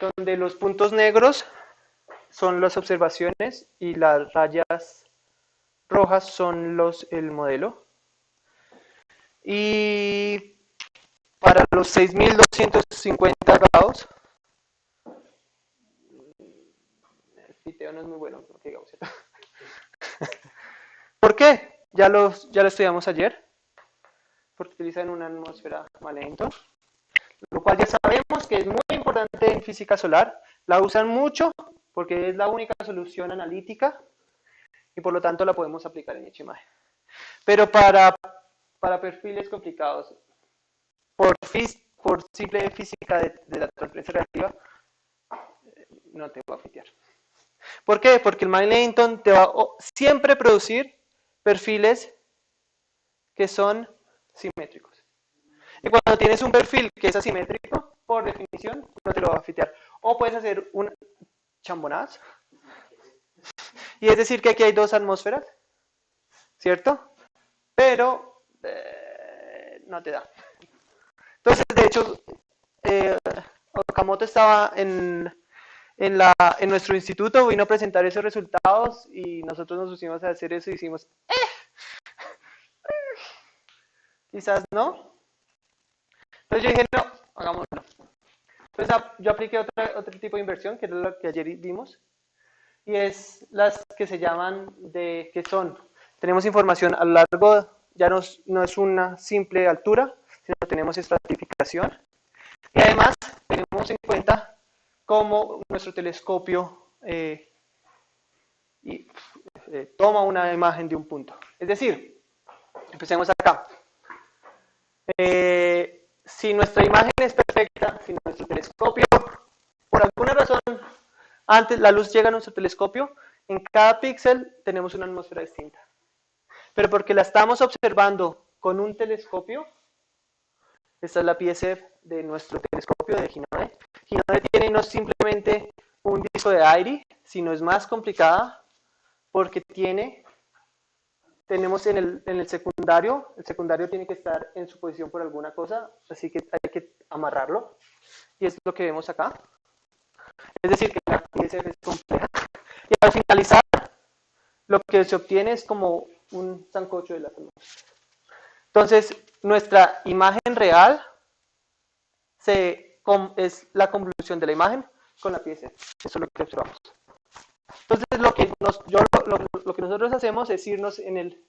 donde los puntos negros son las observaciones y las rayas rojas son el modelo. Y para los 6250 Gauss, el fiteo no es muy bueno, porque digamos, ¿cierto? ¿Por qué? Ya lo estudiamos ayer, porque utilizan una atmósfera Manhattan, lo cual ya sabemos que es muy importante en física solar. La usan mucho porque es la única solución analítica y por lo tanto la podemos aplicar en dicha imagen. Pero para perfiles complicados, por simple física de la transferencia relativa, no te va a fitear. ¿Por qué? Porque el Manhattan te va a siempre producir perfiles que son simétricos. Y cuando tienes un perfil que es asimétrico, por definición, no te lo va a fitear. O puedes hacer un chambonaz. Y es decir que aquí hay dos atmósferas, ¿cierto? Pero no te da. Entonces, de hecho, Okamoto estaba en nuestro instituto, vino a presentar esos resultados y nosotros nos pusimos a hacer eso y hicimos, quizás no. Entonces yo dije, no, hagámoslo. Entonces yo apliqué otro tipo de inversión, que es lo que ayer vimos, y es las que se llaman que son, tenemos información a lo largo, ya no es una simple altura, sino que tenemos estratificación, y además tenemos en cuenta cómo nuestro telescopio toma una imagen de un punto. Es decir, empecemos acá. Si nuestra imagen es perfecta, si nuestro telescopio, por alguna razón, antes la luz llega a nuestro telescopio, en cada píxel tenemos una atmósfera distinta. Pero porque la estamos observando con un telescopio, esta es la PSF de nuestro telescopio de Hinode. Hinode tiene no simplemente un disco de aire, sino es más complicada porque tenemos en el secundario tiene que estar en su posición por alguna cosa, así que hay que amarrarlo, y es lo que vemos acá. Es decir, que la PSF es compleja. Y al finalizar, lo que se obtiene es como un sancocho de la atmósfera. Entonces, nuestra imagen real es la convolución de la imagen con la PSF. Eso es lo que observamos. Entonces, lo que nosotros hacemos es irnos en el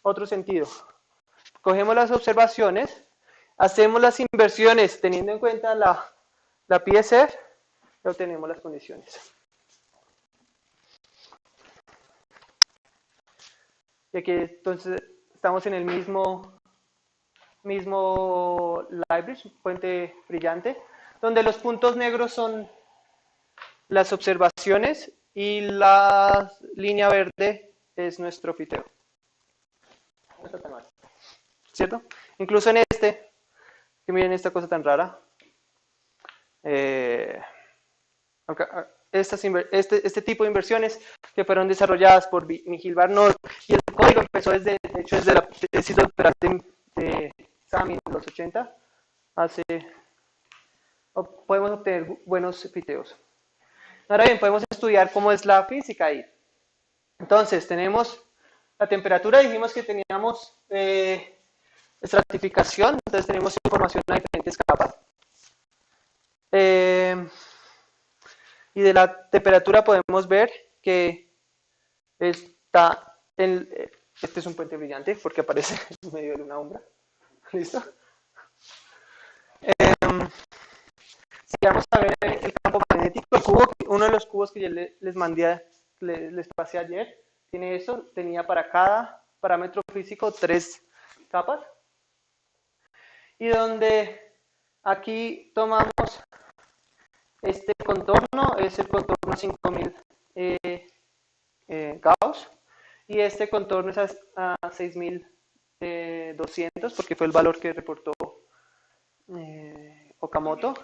otro sentido. Cogemos las observaciones, hacemos las inversiones teniendo en cuenta la PSF y obtenemos las condiciones. Y aquí entonces estamos en el mismo library, puente brillante, donde los puntos negros son las observaciones y la línea verde es nuestro fiteo. No está tan mal, ¿cierto? Incluso en que miren esta cosa tan rara. Este tipo de inversiones que fueron desarrolladas por Michiel Barnard, y el código empezó de hecho desde la tesis doctoral de Sami en los 80, podemos obtener buenos fiteos. Ahora bien, podemos estudiar cómo es la física ahí. Entonces, tenemos la temperatura dijimos que teníamos estratificación, entonces tenemos información a diferentes capas. Y de la temperatura podemos ver que está este es un puente brillante porque aparece en medio de una umbra. ¿Listo? Si vamos a ver el campo magnético, el cubo, uno de los cubos que yo les mandé, les pasé ayer, tiene eso, tenía para cada parámetro físico 3 capas. Y donde aquí tomamos este contorno, es el contorno 5000 Gauss, y este contorno es a 6200 porque fue el valor que reportó Okamoto.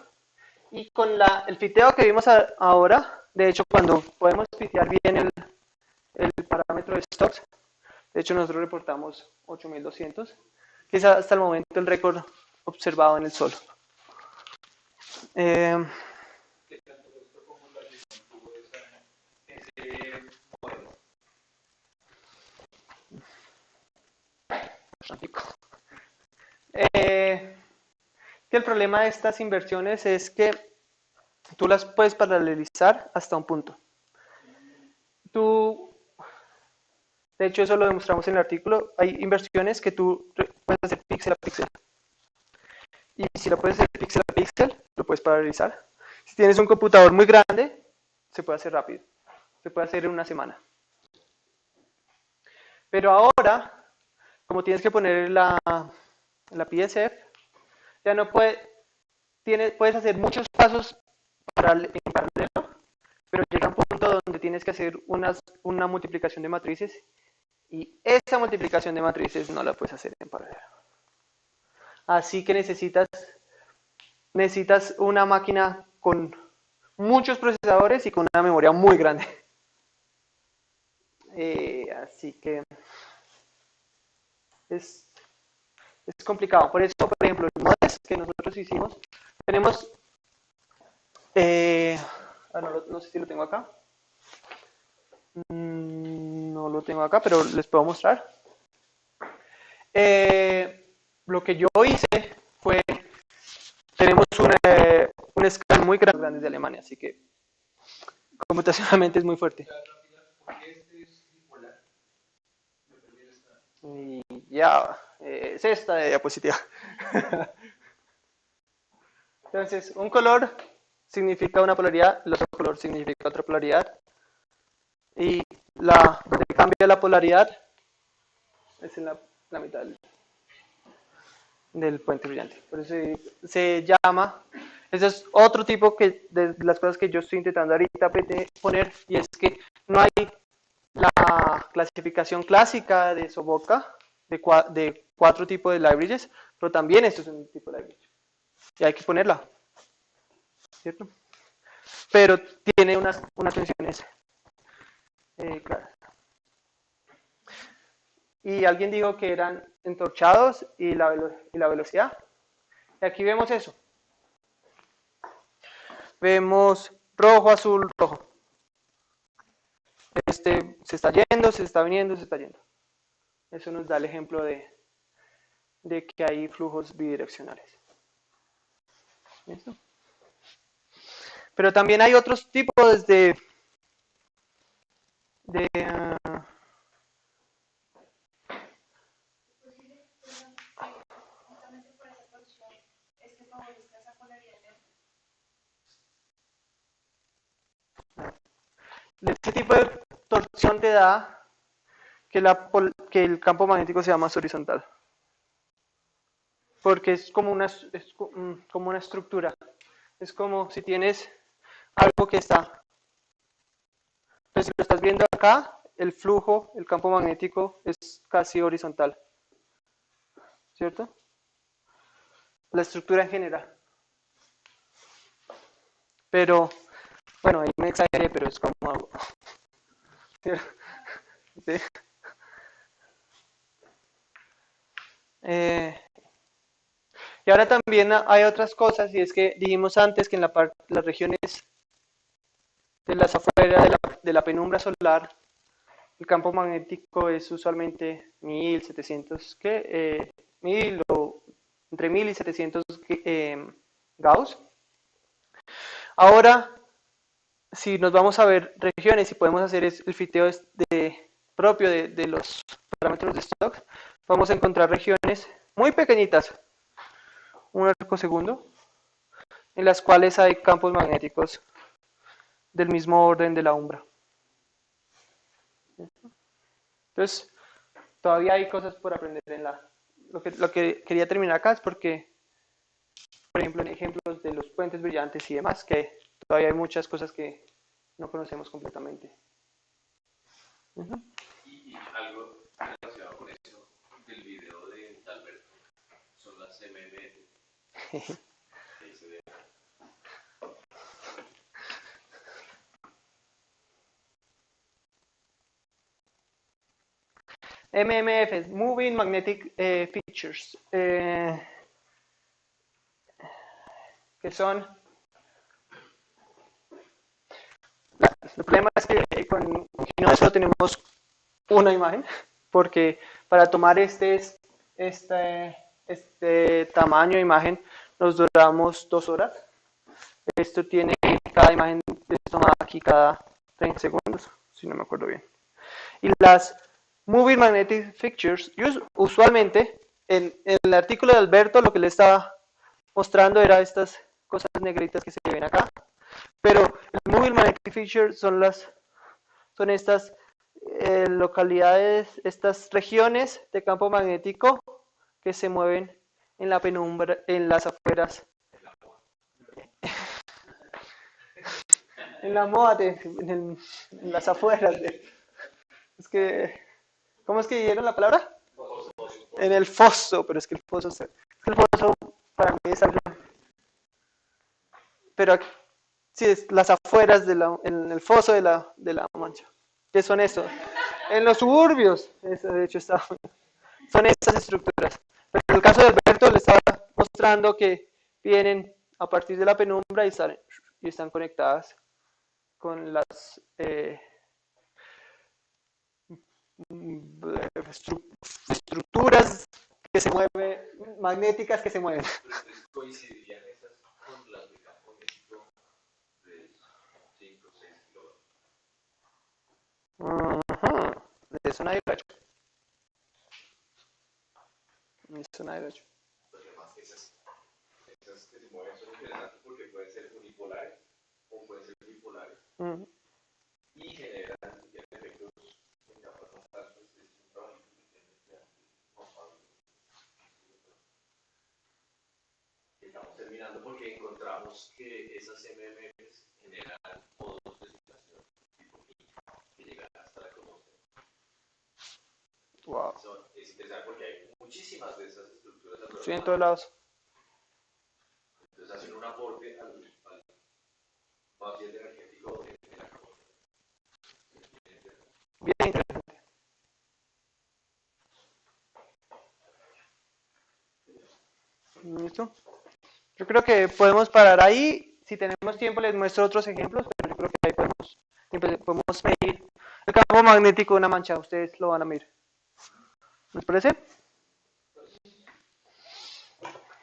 Y con el fiteo que vimos ahora, de hecho cuando podemos fitear bien el parámetro de Stokes, de hecho nosotros reportamos 8200, que es hasta el momento el récord observado en el Sol. ¿Qué tanto les propongo la gestión tuvo ese modelo? Que el problema de estas inversiones es que tú las puedes paralelizar hasta un punto. De hecho, eso lo demostramos en el artículo. Hay inversiones que tú puedes hacer píxel a píxel. Y si lo puedes hacer píxel a píxel, lo puedes paralelizar. Si tienes un computador muy grande, se puede hacer rápido. Se puede hacer en una semana. Pero ahora, como tienes que poner la PSF, ya no puedes hacer muchos pasos en paralelo, pero llega un punto donde tienes que hacer una multiplicación de matrices y esa multiplicación de matrices no la puedes hacer en paralelo. Así que necesitas una máquina con muchos procesadores y con una memoria muy grande. Así que es complicado. Por eso, por ejemplo, el MODES que nosotros hicimos, tenemos, no sé si lo tengo acá. No lo tengo acá, pero les puedo mostrar. Lo que yo hice fue, tenemos un scan muy grande de Alemania, así que computacionalmente es muy fuerte. Porque este es bipolar. Y ya, es esta diapositiva. Entonces, un color significa una polaridad, el otro color significa otra polaridad. Y donde cambia la polaridad es en la mitad del puente brillante. Por eso se llama, ese es otro tipo de las cosas que yo estoy intentando ahorita poner, y es que no hay la clasificación clásica de Soboka de 4 tipos de libraries, pero también esto es un tipo de library. Y hay que ponerla, ¿cierto? Pero tiene unas funciones claras. Y alguien dijo que eran entorchados y la velocidad. Y aquí vemos eso. Vemos rojo, azul, rojo. Este se está yendo, se está viniendo, se está yendo. Eso nos da el ejemplo de que hay flujos bidireccionales. ¿Listo? Pero también hay otros tipos de este tipo de torsión te da que el campo magnético sea más horizontal. Porque es como una estructura. Es como si tienes algo que está. Entonces, si lo estás viendo acá, el flujo, el campo magnético es casi horizontal. ¿Cierto? La estructura en general. Pero, bueno, ahí me exageré, pero es como algo. ¿Sí? Y ahora también hay otras cosas, y es que dijimos antes que en las regiones de las afueras de la penumbra solar, el campo magnético es usualmente 1700, ¿qué? 1000 o entre 1000 y 700 Gauss. Ahora, si nos vamos a ver regiones y podemos hacer el fiteo propio de los parámetros de Stokes, vamos a encontrar regiones muy pequeñitas, un arcosegundo, en las cuales hay campos magnéticos del mismo orden de la umbra. Entonces, todavía hay cosas por aprender en lo que quería terminar acá es porque, por ejemplo, en ejemplos de los puentes brillantes y demás, que todavía hay muchas cosas que no conocemos completamente. Y algo relacionado con eso del video de Alberto son las MMF. Ahí se ve. MMF, Moving Magnetic Features, que son... El problema es que con Keynote solo tenemos una imagen, porque para tomar este tamaño de imagen nos duramos 2 horas. Esto tiene, cada imagen es tomada aquí cada 30 segundos, si no me acuerdo bien. Y las Moving Magnetic Fixtures, usualmente en el artículo de Alberto lo que le estaba mostrando era estas cosas negritas que se ven acá, pero el Moving Magnetic Fixtures son estas localidades, estas regiones de campo magnético que se mueven en la penumbra, en las afueras. En la moda, en las afueras. Es que, ¿cómo es que dijeron la palabra? En el foso, pero es que el foso para mí es algo. Pero sí, es las afueras en el foso de la Mancha. ¿Qué son eso? En los suburbios, eso de hecho son estas estructuras. Pero en el caso de Alberto le estaba mostrando que vienen a partir de la penumbra y están conectadas con las estructuras que se mueven, magnéticas que se mueven. Pero entonces coincidirían esas con las de campo magnético de 5 o 6 kilómetros. Ajá. Eso nadie lo ha hecho. Eso nadie lo ha hecho. Pues además esas que se mueven son interesantes porque pueden ser unipolares o pueden ser bipolares y generan efectos en capas más altas. Es un trabajo que estamos terminando porque encontramos que esas MMFs generan modos de simulación tipo que llegan hasta la cromosfera. Wow. Es interesante porque hay muchísimas de esas estructuras alrededor. Sí, en todos lados. Entonces hacen un aporte al vacío energético de la cromosfera. Bien interesante. ¿Listo? Yo creo que podemos parar ahí. Si tenemos tiempo les muestro otros ejemplos, pero yo creo que ahí podemos medir el campo magnético de una mancha. Ustedes lo van a medir. ¿Les parece?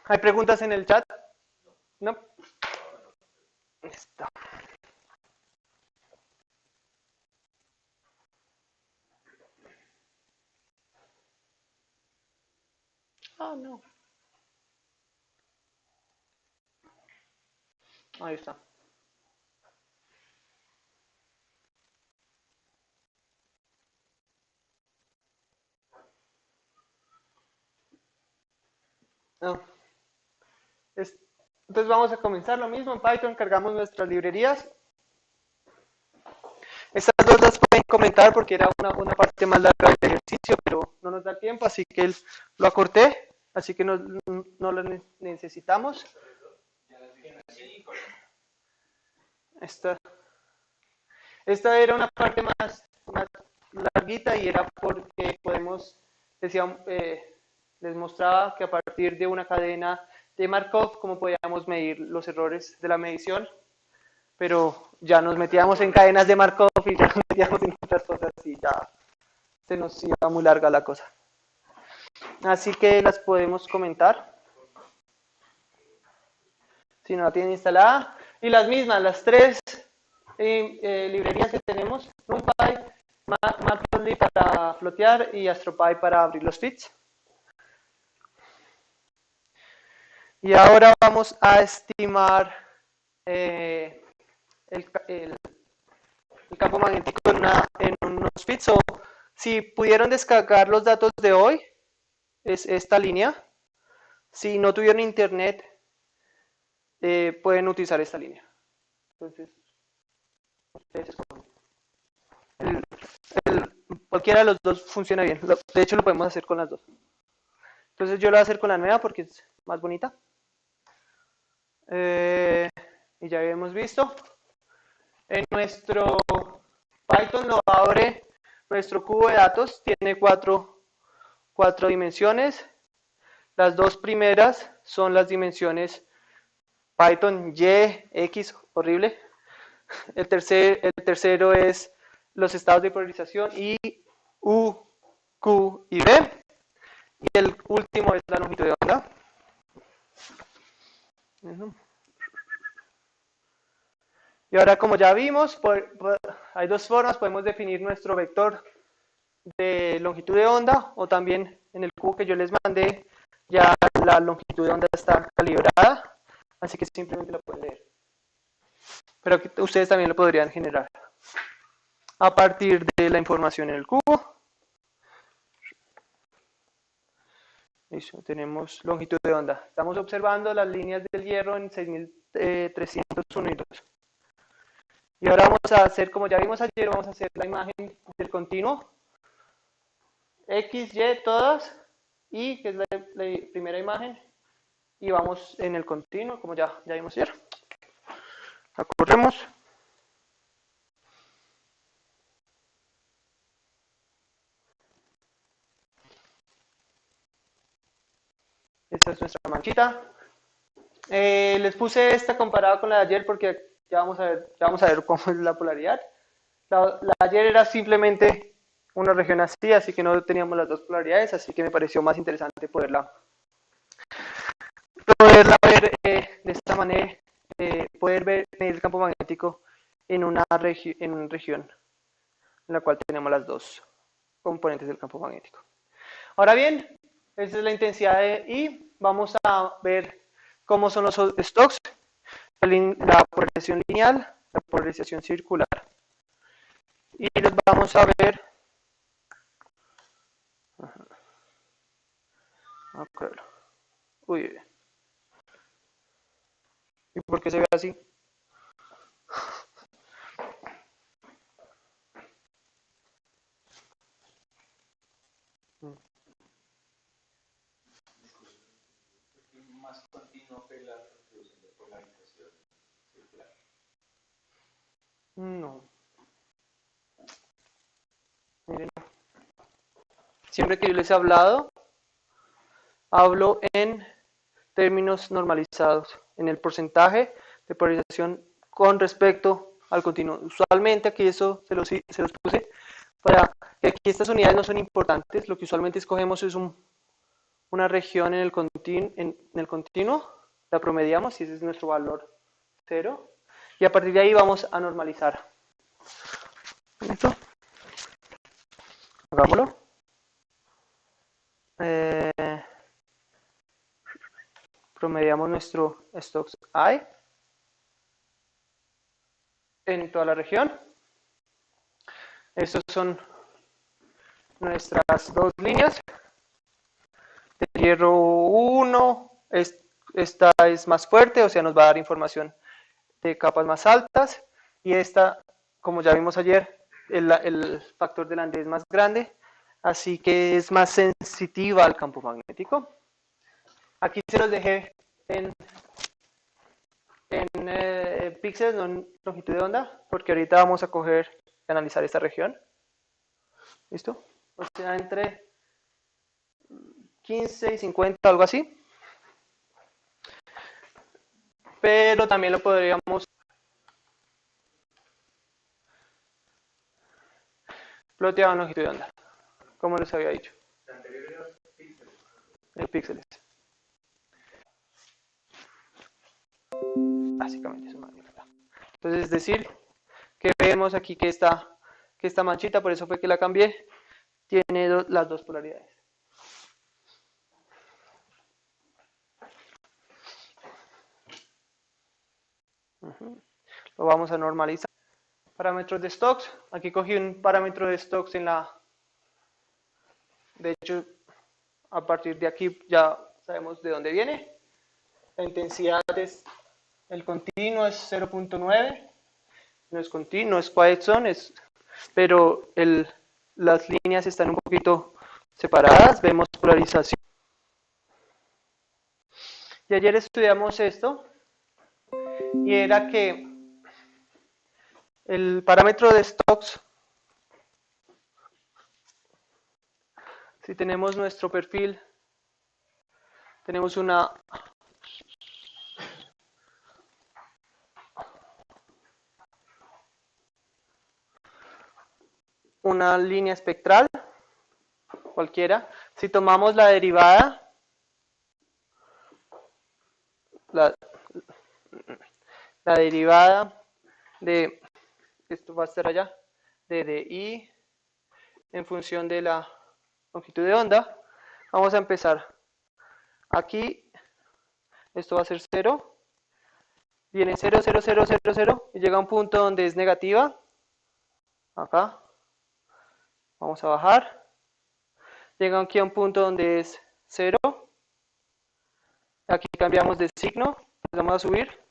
¿Hay preguntas en el chat? ¿No? Listo. Ah, no. Ahí está. No. Entonces vamos a comenzar lo mismo. En Python cargamos nuestras librerías. Estas dos las pueden comentar porque era una parte más larga del ejercicio, pero no nos da tiempo, así que lo acorté, así que no lo necesitamos. Esta era una parte más larguita y era porque les mostraba que a partir de una cadena de Markov, cómo podíamos medir los errores de la medición, pero ya nos metíamos en cadenas de Markov y ya nos metíamos en otras cosas y ya se nos iba muy larga la cosa. Así que las podemos comentar. Si no la tienen instalada. Y las mismas, las tres librerías que tenemos, NumPy, Matplotlib para flotear y AstroPy para abrir los feeds. Y ahora vamos a estimar el campo magnético en unos feeds. O si pudieron descargar los datos de hoy, es esta línea. Si no tuvieron internet, pueden utilizar esta línea. Entonces, ustedes escogen. Cualquiera de los dos funciona bien. De hecho, lo podemos hacer con las dos. Entonces, yo lo voy a hacer con la nueva porque es más bonita. Y ya habíamos visto. En nuestro Python lo abre nuestro cubo de datos. Tiene cuatro dimensiones. Las dos primeras son las dimensiones Python Y, X, horrible. El tercero es los estados de polarización I, U, Q y B. Y el último es la longitud de onda. Y ahora, como ya vimos, hay dos formas. Podemos definir nuestro vector de longitud de onda, o también en el cubo que yo les mandé, ya la longitud de onda está calibrada, así que simplemente la pueden leer. Pero ustedes también lo podrían generar a partir de la información en el cubo. Listo, tenemos longitud de onda. Estamos observando las líneas del hierro en 6300 unidos. Y ahora vamos a hacer, como ya vimos ayer, vamos a hacer la imagen del continuo. X, Y, todas. Y, que es la primera imagen. Y vamos en el continuo, como ya vimos ayer. La corremos. Esta es nuestra manchita. Les puse esta comparada con la de ayer porque ya vamos a ver cómo es la polaridad. La de ayer era simplemente una región así que no teníamos las dos polaridades, así que me pareció más interesante poderla ver de esta manera, poder ver el campo magnético en una región en la cual tenemos las dos componentes del campo magnético. Ahora bien, esa es la intensidad de I. Vamos a ver cómo son los stocks, la polarización lineal, la polarización circular. Y les vamos a ver. Okay. Uy. ¿Y por qué se ve así? Más continuo que la reproducción de polarización circular. No. Miren. Siempre que yo les he hablado, hablo en términos normalizados, en el porcentaje de polarización con respecto al continuo. Usualmente aquí eso se los puse para que aquí estas unidades no son importantes. Lo que usualmente escogemos es una región en el continuo, la promediamos y ese es nuestro valor 0. Y a partir de ahí vamos a normalizar. ¿Listo? Hagámoslo. Promediamos nuestro stocks I en toda la región. Estas son nuestras dos líneas. El hierro 1, esta es más fuerte, o sea, nos va a dar información de capas más altas. Y esta, como ya vimos ayer, el factor de Landé es más grande, así que es más sensitiva al campo magnético. Aquí se los dejé en píxeles, no en longitud de onda, porque ahorita vamos a coger y analizar esta región. ¿Listo? O sea, entre 15 y 50, algo así. Pero también lo podríamos plotear en longitud de onda. como les había dicho, La anterior era píxeles. en píxeles. Básicamente es una magnífica. Entonces, es decir, que vemos aquí que esta manchita, por eso fue que la cambié, tiene las dos polaridades. Lo vamos a normalizar. Parámetros de stocks. Aquí cogí un parámetro de stocks de hecho, a partir de aquí ya sabemos de dónde viene. La intensidad es, el continuo es 0.9. No es continuo, no es quiet zone, pero las líneas están un poquito separadas. Vemos polarización. Y ayer estudiamos esto. Y era que el parámetro de Stokes, si tenemos nuestro perfil, tenemos una línea espectral, cualquiera. Si tomamos la derivada, la derivada de, esto va a ser allá, de I en función de la longitud de onda, vamos a empezar. Aquí, esto va a ser 0, viene 0, 0, 0, 0, 0, y llega a un punto donde es negativa, acá, vamos a bajar, llega aquí a un punto donde es 0, aquí cambiamos de signo, empezamos a subir,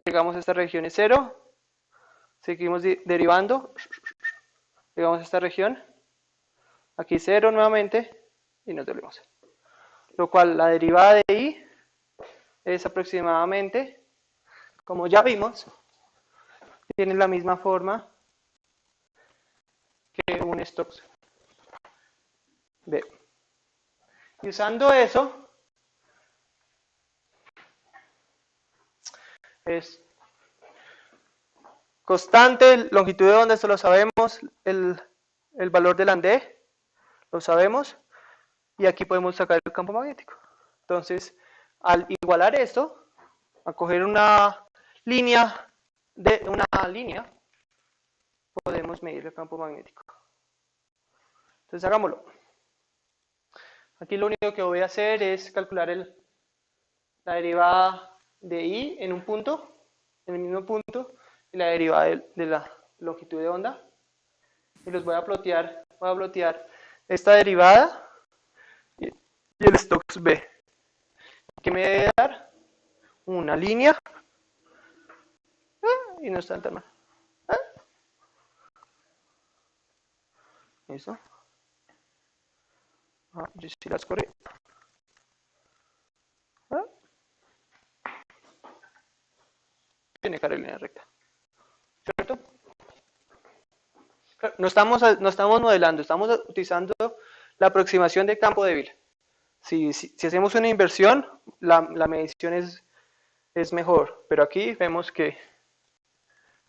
llegamos a esta región es 0, seguimos derivando, llegamos a esta región, aquí 0 nuevamente, y nos devolvemos. Lo cual la derivada de I es aproximadamente, como ya vimos, tiene la misma forma que un Stokes B. Y usando eso, es constante, longitud de onda, esto lo sabemos, el valor del Landé, lo sabemos, y aquí podemos sacar el campo magnético. Entonces, al igualar esto, a coger una línea, podemos medir el campo magnético. Entonces, hagámoslo. Aquí lo único que voy a hacer es calcular la derivada de I en un punto, en el mismo punto, y la derivada de la longitud de onda. Y los voy a plotear esta derivada y el Stokes B. Que me debe dar una línea, y no está tan mal. ¿Listo? Yo sí las corrí. Tiene cara de línea recta. ¿Cierto? No estamos modelando, estamos utilizando la aproximación de campo débil. Si hacemos una inversión, la medición es mejor. Pero aquí vemos que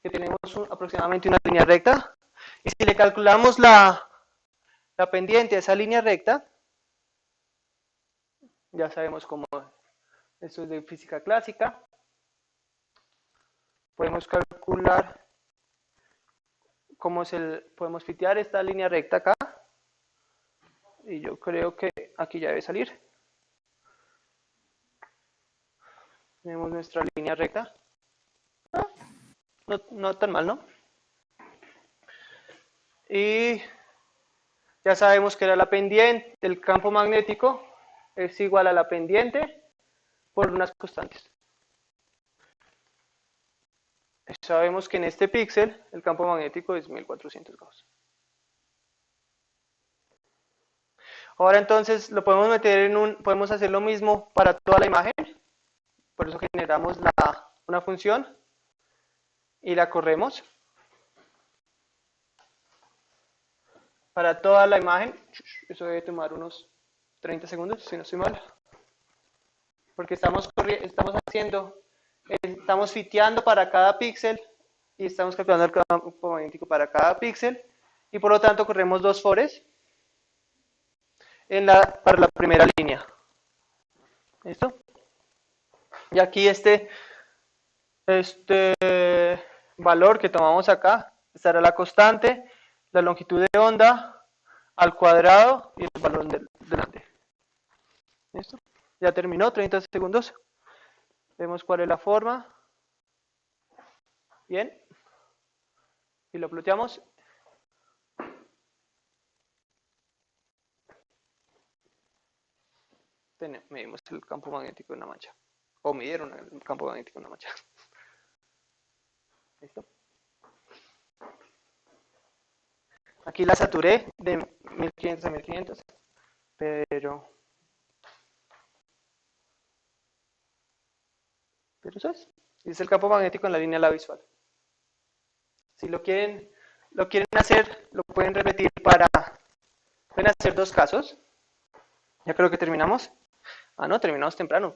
tenemos aproximadamente una línea recta. Y si le calculamos la pendiente a esa línea recta, ya sabemos cómo, esto es de física clásica, podemos calcular podemos fitear esta línea recta acá, y yo creo que aquí ya debe salir. Tenemos nuestra línea recta, no tan mal, ¿no? Y ya sabemos que era la pendiente, el campo magnético es igual a la pendiente por unas constantes. Sabemos que en este píxel el campo magnético es 1400 Gauss. Ahora entonces lo podemos meter podemos hacer lo mismo para toda la imagen. Por eso generamos una función y la corremos. Para toda la imagen, eso debe tomar unos 30 segundos, si no estoy mal. Porque estamos fiteando para cada píxel y estamos calculando el campo magnético para cada píxel. Y por lo tanto corremos dos fores. para la primera línea. ¿Listo? Y aquí este valor que tomamos acá estará la constante, la longitud de onda al cuadrado y el valor delante. ¿Listo? Ya terminó, 30 segundos. Vemos cuál es la forma. Bien. Y lo ploteamos. Medimos el campo magnético de una mancha. O midieron el campo magnético de una mancha. ¿Listo? Aquí la saturé de 1500 a 1500. Pero eso es. Y es el campo magnético en la línea de la visual. Si lo quieren hacer, lo pueden repetir pueden hacer dos casos. Ya creo que terminamos. Ah, no, terminamos temprano.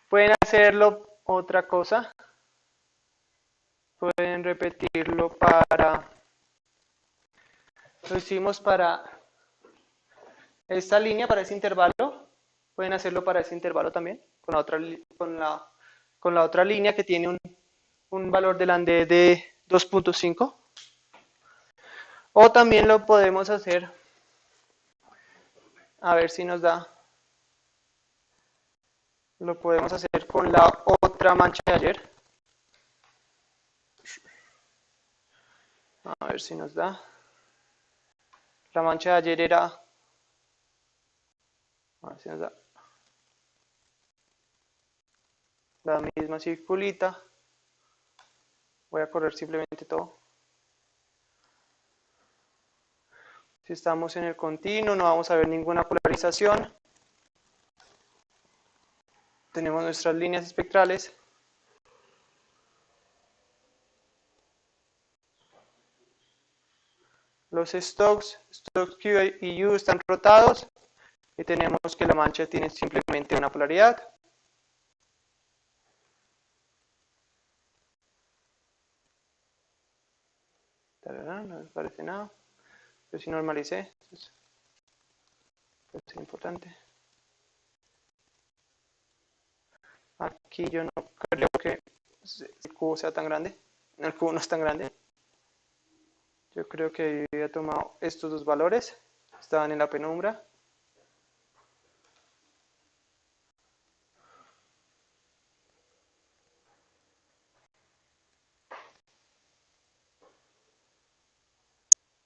Pueden hacerlo otra cosa. Pueden repetirlo lo hicimos para esta línea, para ese intervalo. Pueden hacerlo para ese intervalo también, con la otra línea que tiene un valor del ande de 2.5. O también lo podemos hacer, a ver si nos da, lo podemos hacer con la otra mancha de ayer. A ver si nos da. La mancha de ayer era, a ver si nos da, la misma circulita. Voy a correr simplemente todo. Si estamos en el continuo, no vamos a ver ninguna polarización. Tenemos nuestras líneas espectrales. Los stocks Q y U están rotados. Y tenemos que la mancha tiene simplemente una polaridad. No me parece nada. Pero si normalicé, es importante. Aquí yo no creo que el cubo sea tan grande. El cubo no es tan grande. Yo creo que había tomado estos dos valores. Estaban en la penumbra.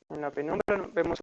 En la penumbra vemos